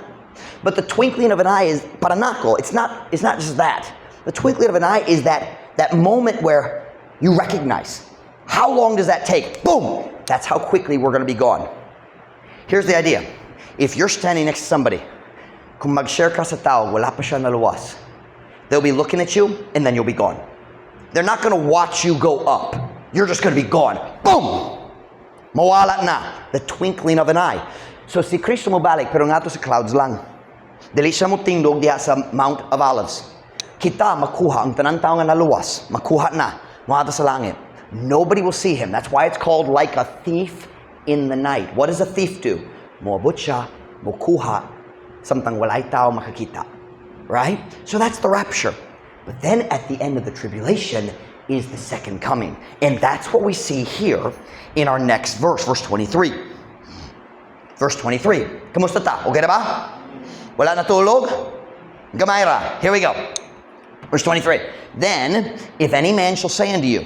But the twinkling of an eye is paranako. It's not just that. The twinkling of an eye is that moment where you recognize. How long does that take? Boom! That's how quickly we're going to be gone. Here's the idea. If you're standing next to somebody, kung mag-share ka sa tao, wala pa siya naluwas, they'll be looking at you, and then you'll be gone. They're not going to watch you go up. You're just going to be gone. Boom! Mawala na. The twinkling of an eye. So si Kristo mo balik, pero nga to sa clouds lang. Dili siya mo tindog diha sa Mount of Olives. Kita makuha ang tanang tao nga naluwas. Makuha na. Mga sa langit. Nobody will see him. That's why it's called like a thief in the night. What does a thief do? Moabot siya, mukuha, samtang walay tao makakita. Right? So that's the rapture. But then at the end of the tribulation is the second coming. And that's what we see here in our next verse, verse 23. Verse 23. Kamusta ta? Okay na ba? Wala natulog? Gamay ra. Here we go. Verse 23. Then, if any man shall say unto you,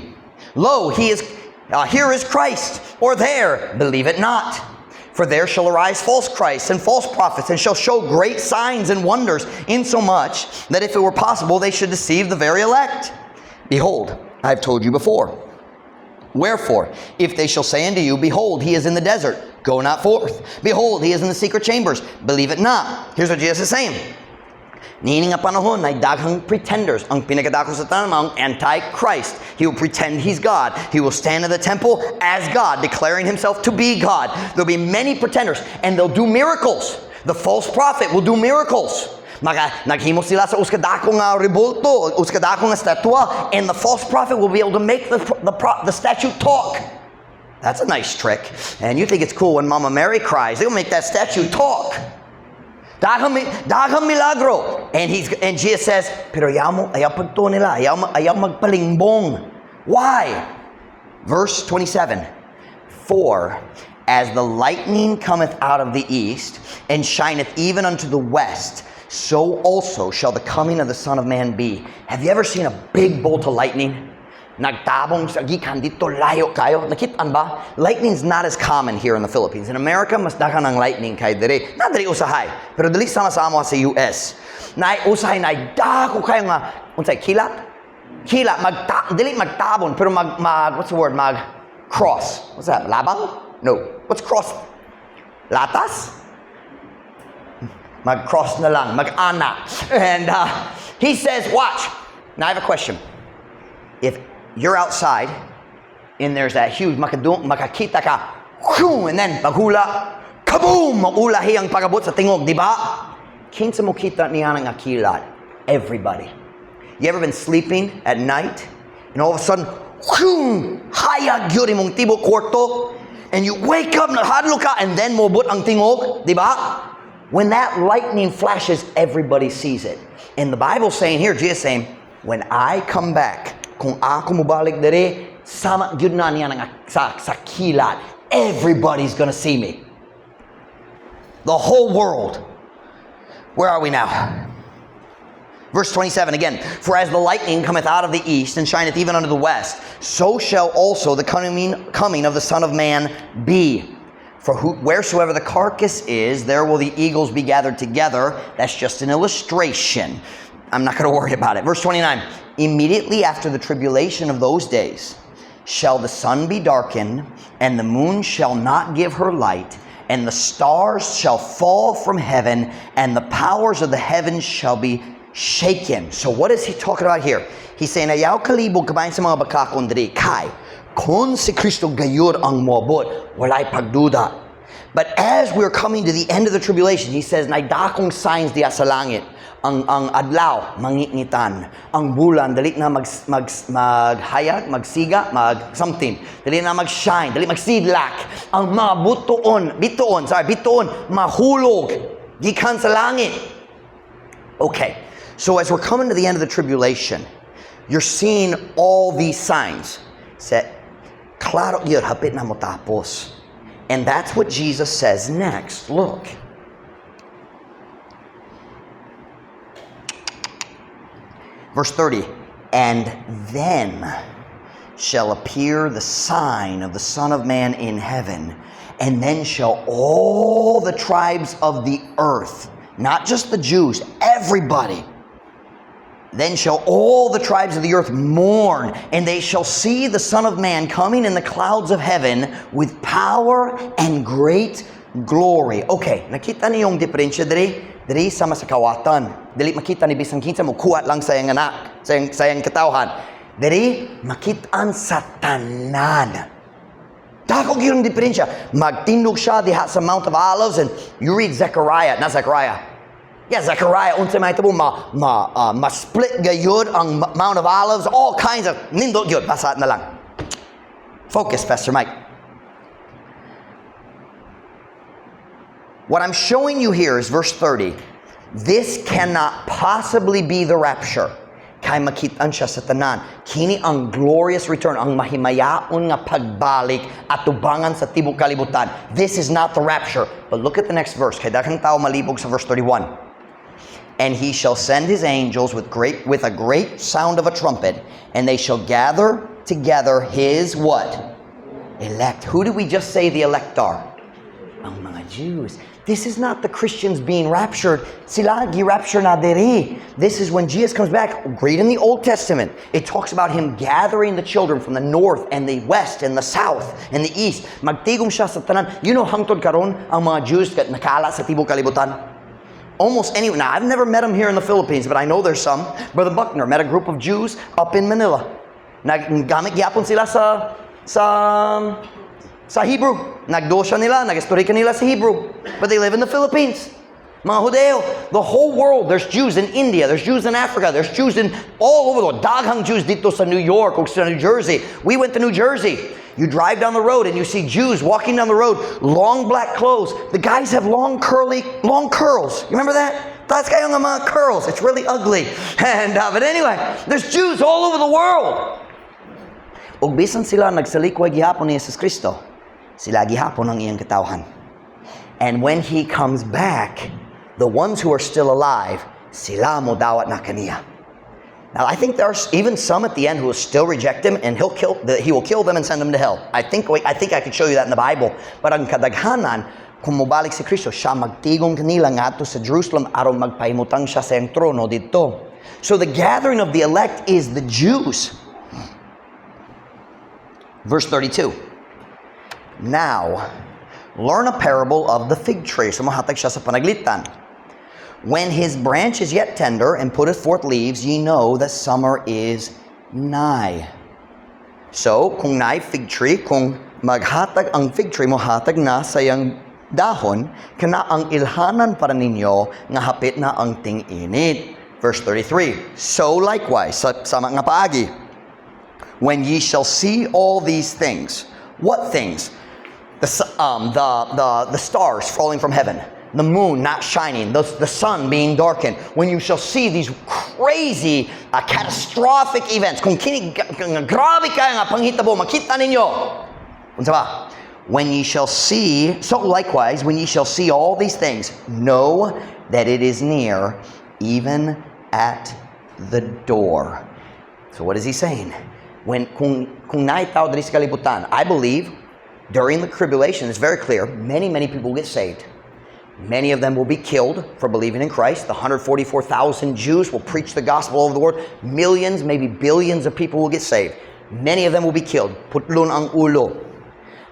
Lo, here is Christ, or there, believe it not. For there shall arise false Christs and false prophets, and shall show great signs and wonders, insomuch that if it were possible, they should deceive the very elect. Behold, I have told you before. Wherefore, if they shall say unto you, Behold, he is in the desert, go not forth. Behold, he is in the secret chambers, believe it not. Here's what Jesus is saying. Niining nga panahon ay daghang pretenders. Ang pinakadako sa tanang Antichrist. He will pretend he's God. He will stand in the temple as God, declaring himself to be God. There'll be many pretenders, and they'll do miracles. The false prophet will do miracles. Naghimo sila sa uskadakong rebulto, uskadakong statua, and the false prophet will be able to make the statue talk. That's a nice trick. And you think it's cool when Mama Mary cries. They'll make that statue talk. Daghang milagro. And Jesus says, pero ayaw pagto nila, ayaw magpalingbong. Why? Verse 27. For as the lightning cometh out of the east, and shineth even unto the west, so also shall the coming of the Son of Man be. Have you ever seen a big bolt of lightning? Nagtabong sa gikan dito layo kayo. Nakitaan ba? Lightning's not as common here in the Philippines. In America, mas dakan ng lightning kay dire. Not diri usahay, pero dili sama-sama sa US. Na usahay na dako kayo nga unsay kilat? Dili magtabon pero what's the word? Mag cross. What's that? Labang? No. What's cross? Latas? Mag-cross na lang, mag-ana. And he says, watch. Now I have a question. If you're outside, and there's that huge makakita ka, and then maghula, kaboom! Maulahi ang pagabot sa tingog, di ba? Kinsa mo kita niya ng akilat? Everybody. You ever been sleeping at night, and all of a sudden, hayag yun mong tibo kwarto, and you wake up, nahadlo ka, and then mobot ang tingog, di ba? When that lightning flashes, everybody sees it. And the Bible's saying here, Jesus saying, when I come back, kung ako mubalik dere, sama gyud na niya sa kilat. Everybody's gonna see me. The whole world. Where are we now? Verse 27 again. For as the lightning cometh out of the east, and shineth even unto the west, so shall also the coming of the Son of Man be. For wheresoever the carcass is, there will the eagles be gathered together. That's just an illustration. I'm not going to worry about it. Verse 29. Immediately after the tribulation of those days, shall the sun be darkened, and the moon shall not give her light, and the stars shall fall from heaven, and the powers of the heavens shall be shaken. So what is he talking about here? He's saying, ayaw kalibog kabayan sa mga bakakon diri kay kun si Kristo gayud ang moabot, walay pagduda. But as we're coming to the end of the tribulation, he says, naidakong signs diya sa langit. Ang adlaw, mangingitan. Ang bulan, dali na maghayag, magsiga, something. Dali na magshine, dali magsidlak. Ang mga bituon, mahulog. Gikan sa langit. Okay, so as we're coming to the end of the tribulation, you're seeing all these signs. Klaro yun, hapit na mo tapos. And that's what Jesus says next. Look. Verse 30, and then shall appear the sign of the Son of Man in heaven, and then shall all the tribes of the earth not just the Jews, everybody. Then shall all the tribes of the earth mourn, and they shall see the Son of Man coming in the clouds of heaven with power and great glory. Okay, nakita niyo yung diferensya diri sama sa kawatan. Dili makita ni bisang kinsa mo kuwat lang sa iyang anak, sa iyang katawhan. Diri makitaan sa tanan. Dako gyud ang diferensya. Magtindog siya diha sa Mount of Olives, and you read Zechariah, not Zechariah. Yeah, Zechariah, unsa may tabo ma-split gayud ang Mount of Olives, all kinds of nindot yun. Basa na lang. Focus, Pastor Mike. What I'm showing you here is verse 30. This cannot possibly be the rapture. Kay makitaan siya sa tanan. Kini ang glorious return, ang mahimayaon nga pagbalik at tubangan sa tibok kalibutan. This is not the rapture. But look at the next verse. Kay daghang tao malibog sa verse 31. And he shall send his angels with a great sound of a trumpet, and they shall gather together his what? Elect. Who did we just say the elect are? Ang mga Jews. This is not the Christians being raptured. Sila gi-rapture na diri. This is when Jesus comes back. Read in the Old Testament. It talks about him gathering the children from the north and the west and the south and the east. Magtigom siya sa tanan. You know, hangtod karon ang mga Jews kat nakala sa tibok kalibutan. Almost anyone. Now, I've never met them here in the Philippines, but I know there's some. Brother Buckner met a group of Jews up in Manila. Nagamit gyapon sila sa Hebrew. Nagdosya nila, nagistorika nila sa Hebrew. But they live in the Philippines. Mga Judeo. The whole world, there's Jews in India, there's Jews in Africa, there's Jews in all over the world. Daghang Jews dito sa New York o sa New Jersey. We went to New Jersey. You drive down the road and you see Jews walking down the road, long black clothes. The guys have long curls. You remember that? That's kayo nga mga curls. It's really ugly. And but anyway, there's Jews all over the world. Ug bisan sila nagsalikwa gihapon ni Jesus Kristo, sila gihapon ang iyang katawhan. And when he comes back, the ones who are still alive, sila mo dawat na kaniya. Now, I think there are even some at the end who will still reject him, and he will kill them and send them to hell. I think I could show you that in the Bible. But ang kadaghanan, kung mobalik si Kristo, siya magtigong kanila ngadto sa Jerusalem aron magpahimutang siya sa iyang trono dito. So the gathering of the elect is the Jews. Verse 32. Now, learn a parable of the fig tree. So mahatag siya sa panaglitan. When his branch is yet tender and putteth forth leaves, ye know that summer is nigh. So, kung na'y fig tree, kung maghatag ang fig tree mo, hatag na sa iyang dahon, kana ang ilhanan para ninyo, nga hapit na ang ting-init. Verse 33, so likewise, sa mga paagi, when ye shall see all these things. What things? The stars falling from heaven. The moon not shining, the sun being darkened. When you shall see these crazy, catastrophic events, kung kini grabe kaya nga panghitabo, makita ninyo. Unsa ba? When ye shall see, so likewise, when ye shall see all these things, know that it is near, even at the door. So what is he saying? Kung naitaw diri sa kalibutan, I believe during the tribulation, it's very clear, many people will get saved. Many of them will be killed for believing in Christ. The 144,000 Jews will preach the gospel all over the world. Millions, maybe billions of people will get saved. Many of them will be killed. Putlon ang ulo.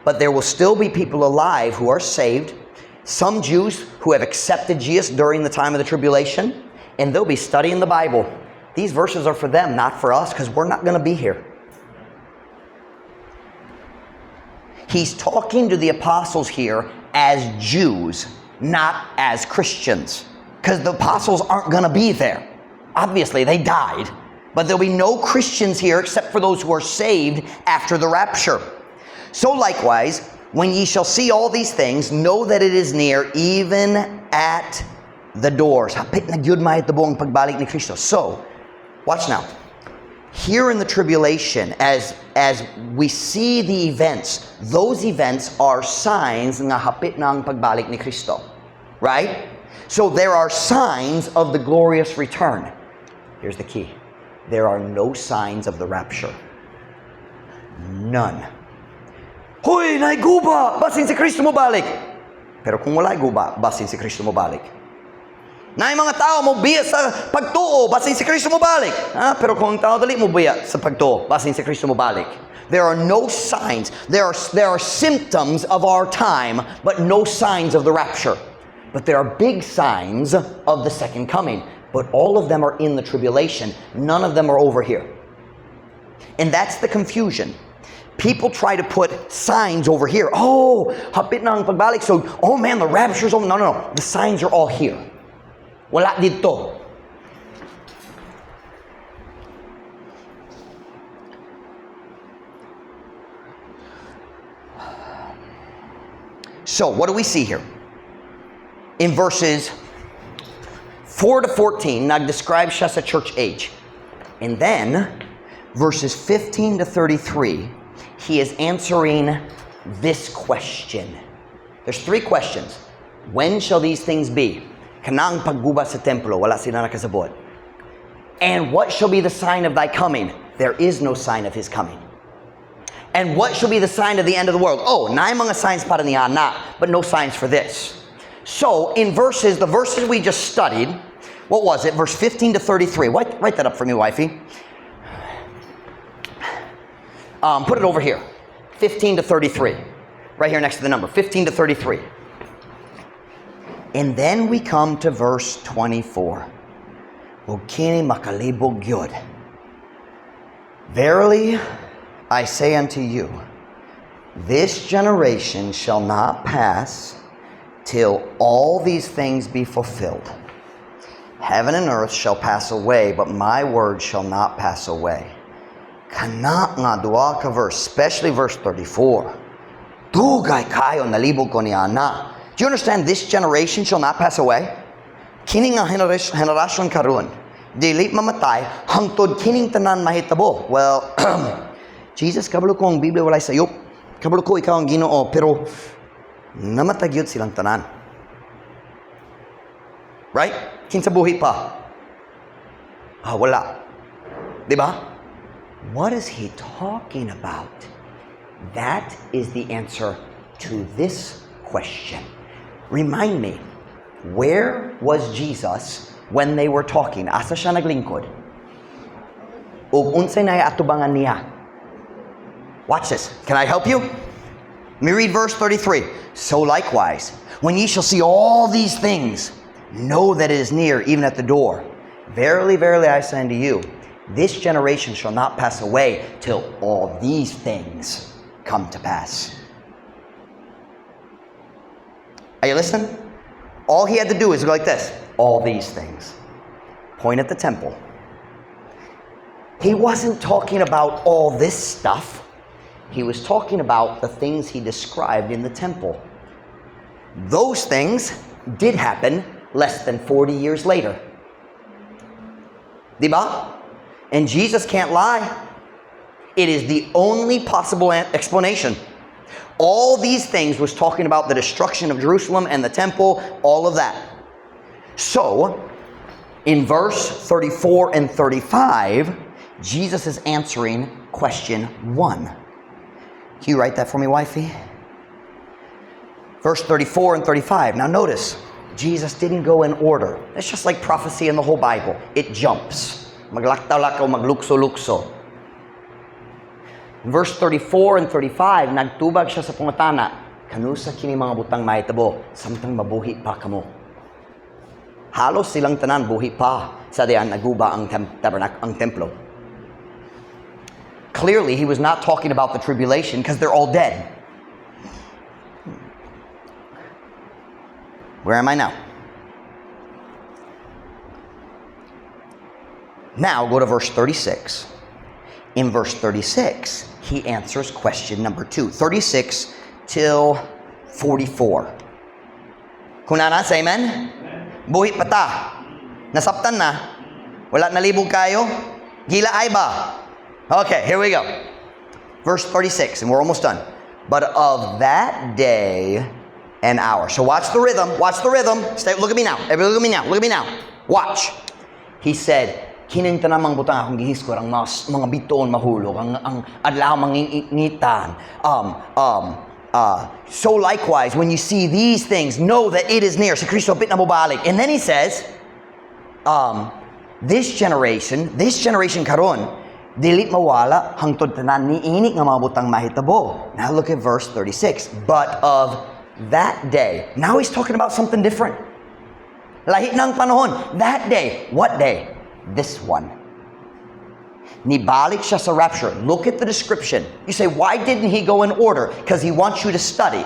But there will still be people alive who are saved. Some Jews who have accepted Jesus during the time of the tribulation. And they'll be studying the Bible. These verses are for them, not for us, because we're not going to be here. He's talking to the apostles here as Jews, not as Christians, because the apostles aren't going to be there. Obviously, they died, but there'll be no Christians here except for those who are saved after the rapture. So likewise, when ye shall see all these things, know that it is near, even at the doors. Hapit na gyud mahitabo ang pagbalik ni Kristo. So, watch now. Here in the tribulation, as we see the events, those events are signs nga hapit na ang pagbalik ni Kristo. Right? So there are signs of the glorious return. Here's the key. There are no signs of the rapture. None. Hoy, naiguba! Basin si Kristo mo balik! Pero kung wala guba, basin si Kristo mo balik. Na yung mga tao mo biya sa pagtuo, basin si Kristo mo balik. Pero kung ang tao dali mo biya sa pagtuo, basin si Kristo mo balik. There are no signs. There are symptoms of our time, but no signs of the rapture. But there are big signs of the second coming. But all of them are in the tribulation. None of them are over here. And that's the confusion. People try to put signs over here. Oh, hapit na ang pagbalik. So, oh man, the rapture's over. No. The signs are all here. Wala dito. So, what do we see here? In verses 4 to 14, nag-describe siya sa church age. And then, verses 15 to 33, he is answering this question. There's 3 questions. When shall these things be? Kanang pagguba sa templo, wala sila nakasabot. And what shall be the sign of thy coming? There is no sign of his coming. And what shall be the sign of the end of the world? Oh, na mga signs para ni Ana, but no signs for this. So, in the verses we just studied, what was it? Verse 15 to 33. Write that up for me, wifey. Put it over here. 15 to 33. Right here next to the number. 15 to 33. And then we come to verse 24. Ukini makalibog yod. Verily, I say unto you, this generation shall not pass till all these things be fulfilled. Heaven and earth shall pass away, but my word shall not pass away. Kana nga dua ka verse, especially verse 34. Dugay kayo nalibog ko ni Ana. Do you understand this generation shall not pass away? Kining nga henerasyon karon, dili mamatay, hangtod kining tanan mahitabo. Well, Jesus, kabalo ko ang Biblia walay sayop. Kabalo ko ikaw ang Ginoo, pero namatagyod silang tanan. Right? Kinsa buhi pa? Wala. Diba? What is he talking about? That is the answer to this question. Remind me, where was Jesus when they were talking? Asa siya naglingkod? Ug unsay nay atubangan niya? Watch this. Can I help you? Let me read verse 33. So likewise, when ye shall see all these things, know that it is near, even at the door. Verily, verily, I say unto you, this generation shall not pass away till all these things come to pass. Are you listening? All he had to do is go like this. All these things. Point at the temple. He wasn't talking about all this stuff. He was talking about the things he described in the temple. Those things did happen less than 40 years later. Diba? And Jesus can't lie. It is the only possible explanation. All these things was talking about the destruction of Jerusalem and the temple, all of that. So, in verse 34 and 35, Jesus is answering question 1. Can you write that for me, wifey? Verse 34 and 35. Now notice, Jesus didn't go in order. It's just like prophecy in the whole Bible. It jumps. Maglaktaw-lakaw, maglukso-lukso. Verse 34 and 35, nagtubag siya sa pungatana, kanusa kini mga butang mahitabo, samtang mabuhi pa kamo. Halos silang tanan buhi pa sa diyan naguba ang ang templo. Clearly, he was not talking about the tribulation because they're all dead. Where am I now? Now, go to verse 36. In verse 36, he answers question number 2. 36 till 44. Kunana, say amen? Buhi pa ta. Nasaptan na. Wala nalibog kayo. Gila ay ba? Okay, here we go. Verse 36, and we're almost done. But of that day and hour. So watch the rhythm. Watch the rhythm. Look at me now. Everybody look at me now. Look at me now. Watch. He said, kining tanamang butang akong gihiskor ang mga bitoon mahulog ang adlaw mangingitan. So likewise, when you see these things, know that it is near. Si Kristo pit na mubalik. And then he says, This generation karon, dili mawala hangtod tanan niini nga mga butang mahitabo. Now look at verse 36. But of that day. Now he's talking about something different. Lahi ng panahon. That day. What day? This one. Nibalik siya sa rapture. Look at the description. You say, why didn't he go in order? Because he wants you to study.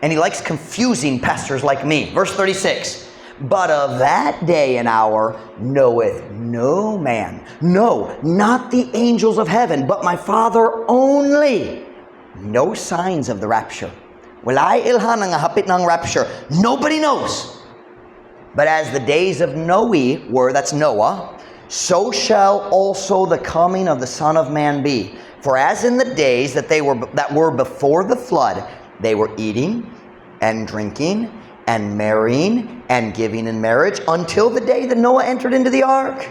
And he likes confusing pastors like me. Verse 36. But of that day and hour knoweth no man. No, not the angels of heaven, but my Father only. No signs of the rapture. Walay ilhan nga hapit ng rapture. Nobody knows. But as the days of Noe were, that's Noah, so shall also the coming of the Son of Man be. For as in the days that were before the flood, they were eating and drinking and marrying and giving in marriage until the day that Noah entered into the ark,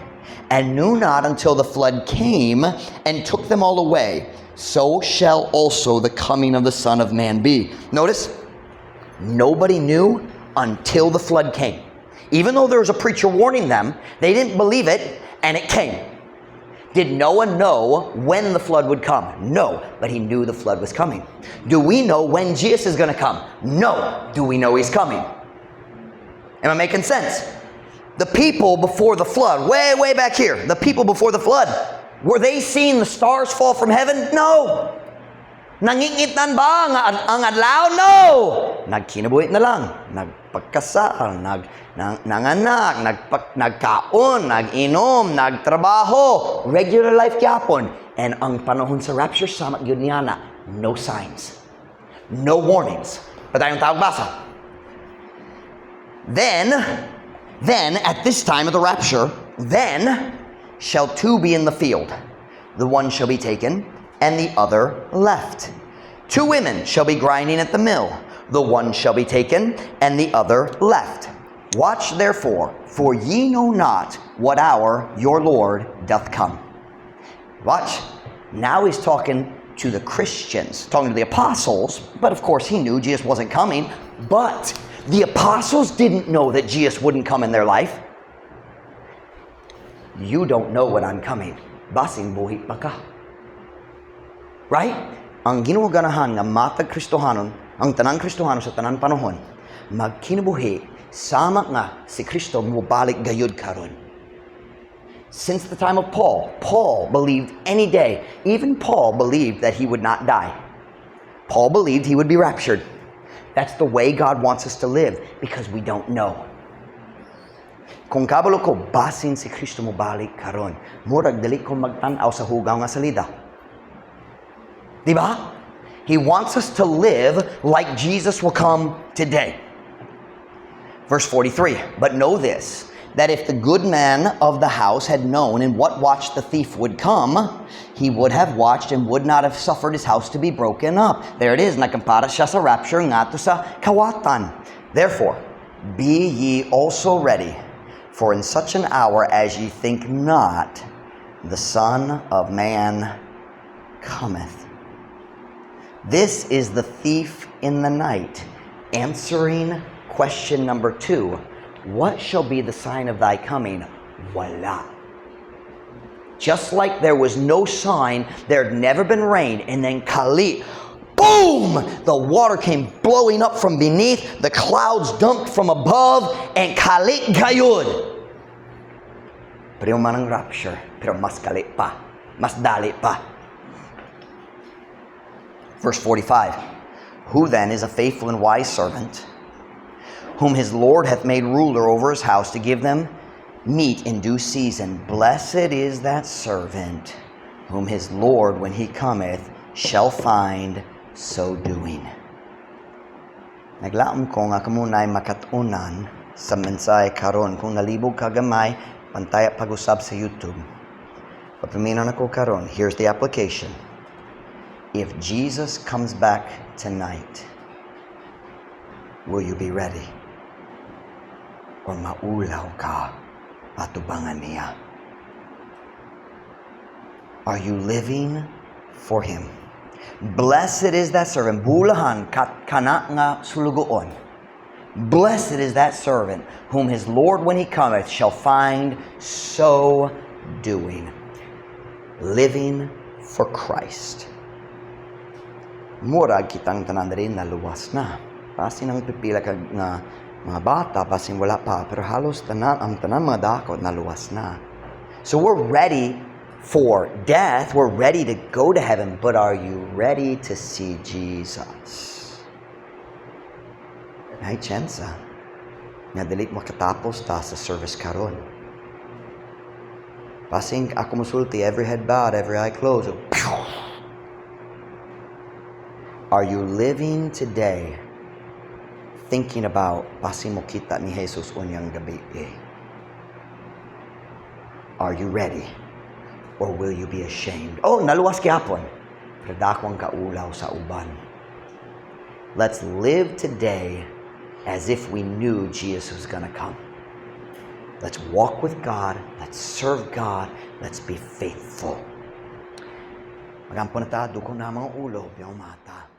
and knew not until the flood came and took them all away. So shall also the coming of the Son of Man be. Notice, nobody knew until the flood came. Even though there was a preacher warning them, they didn't believe it, and it came. Did Noah know when the flood would come? No, but he knew the flood was coming. Do we know when Jesus is going to come? No. Do we know he's coming? Am I making sense? The people before the flood, way back here, the people before the flood, were they seeing the stars fall from heaven? No. Nangingitan ba ang adlaw? No. Nagkinabuhi na lang. Nagpagkasal, nanganak, nagkaon, naginom, nagtrabaho. Regular life gyapon. And ang panahon sa rapture, sama yun niya na. No signs. No warnings. Patayong tawag basa. Then, at this time of the rapture, then shall two be in the field. The one shall be taken, and the other left. Two women shall be grinding at the mill. The one shall be taken, and the other left. Watch therefore, for ye know not what hour your Lord doth come. Watch. Now he's talking to the Christians, talking to the apostles, but of course he knew Jesus wasn't coming. But the apostles didn't know that Jesus wouldn't come in their life. You don't know when I'm coming. Basing buhi pa ka. Right? Ang ginuganahan nga matag Kristohanon, ang tanang Kristohanon sa tanang panahon, magkinabuhi sama nga si Kristo mubalik gayud karon. Since the time of Paul believed any day, even Paul believed that he would not die. Paul believed he would be raptured. That's the way God wants us to live, because we don't know. Kung kabalo ko, basin si Kristo mubalik karon, murag dali ko magtanaw sa hugaw nga salida. Diba? He wants us to live like Jesus will come today. Verse 43, but know this, that if the good man of the house had known in what watch the thief would come, he would have watched and would not have suffered his house to be broken up. There it is, nakampara siya sa rapture nga to sa kawatan. Therefore, be ye also ready, for in such an hour as ye think not, the Son of Man cometh. This is the thief in the night, answering question number 2. What shall be the sign of thy coming? Voila. Just like there was no sign, there had never been rain, and then kali, boom! The water came blowing up from beneath, the clouds dumped from above, and kali gayud. Pero manang rapture, pero mas kali pa, mas dali pa. Verse 45, who then is a faithful and wise servant, whom his Lord hath made ruler over his house to give them meat in due season? Blessed is that servant, whom his Lord, when he cometh, shall find so doing. Naglaom ko nga kamunay makatunan sa mensahe karon. Kung nalibog kagamay, pantay at pag-usab sa YouTube. Papiminaw na ko karon. Here's the application. If Jesus comes back tonight, will you be ready? Or maulaw ka atubangan niya? Are you living for Him? Blessed is that servant. Bulahan kana nga sulugoon. Blessed is that servant whom his Lord when he cometh shall find so doing. Living for Christ. Murag kitang tanan rin na luwas na. Pasin ang pipila kag nga mga bata, pasin wala pa, pero halos ang tanan mga dako na luwas na. So we're ready for death, we're ready to go to heaven, but are you ready to see Jesus? May chance nga dili makatapos ta sa service karon. Pasing ako musulti, every head bowed, every eye closed. Are you living today thinking about pasing mo kita ni Jesus unyang gabi? Are you ready? Or will you be ashamed? Oh, naluwas gyapon. Pero dakwang kaulaw sa uban. Let's live today as if we knew Jesus was gonna come. Let's walk with God. Let's serve God. Let's be faithful. Magampo na ta, dukong na mga ulo, biyaw mata.